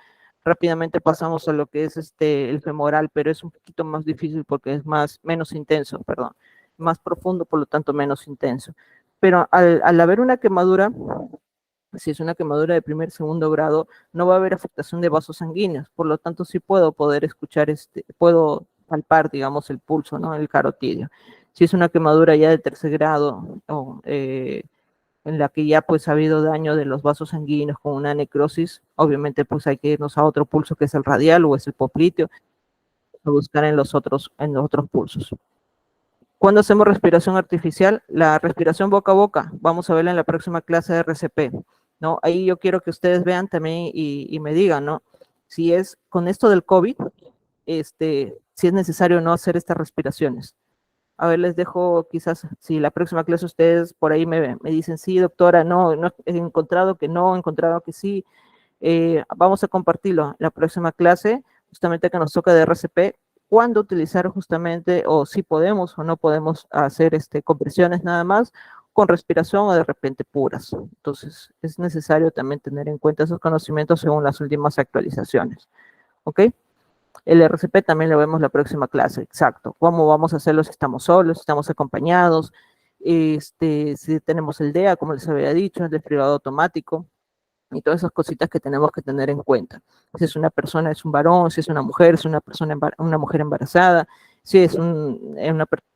rápidamente pasamos a lo que es el femoral, pero es un poquito más difícil porque es menos intenso, perdón, más profundo, por lo tanto menos intenso. Pero al haber una quemadura, si es una quemadura de primer, segundo grado, no va a haber afectación de vasos sanguíneos, por lo tanto sí puedo escuchar, puedo palpar, digamos, el pulso, ¿no? El carotidio. Si es una quemadura ya de tercer grado, o en la que ya pues ha habido daño de los vasos sanguíneos con una necrosis, obviamente pues hay que irnos a otro pulso que es el radial o es el popliteo, a buscar en los otros pulsos. Cuando hacemos respiración artificial, la respiración boca a boca, vamos a verla en la próxima clase de RCP, ¿no? Ahí yo quiero que ustedes vean también y me digan, ¿no? Si es con esto del COVID, si es necesario no hacer estas respiraciones. A ver, les dejo quizás, si la próxima clase ustedes por ahí me dicen, sí, doctora, no he encontrado que no, he encontrado que sí. Vamos a compartirlo la próxima clase, justamente que nos toca de RCP, cuándo utilizar justamente, o si podemos o no podemos hacer compresiones nada más, con respiración o de repente puras. Entonces, es necesario también tener en cuenta esos conocimientos según las últimas actualizaciones. ¿Ok? El RCP también lo vemos la próxima clase, exacto. ¿Cómo vamos a hacerlo si estamos solos, si estamos acompañados? Si tenemos el DEA, como les había dicho, el desfibrilador automático, y todas esas cositas que tenemos que tener en cuenta. Si es una persona, es un varón, si es una mujer, es una mujer embarazada, si es una persona,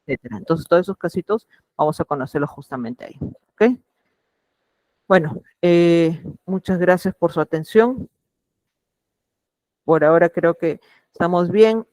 etc. Entonces, todos esos casitos vamos a conocerlos justamente ahí. ¿Ok? Bueno, muchas gracias por su atención. Por ahora creo que estamos bien.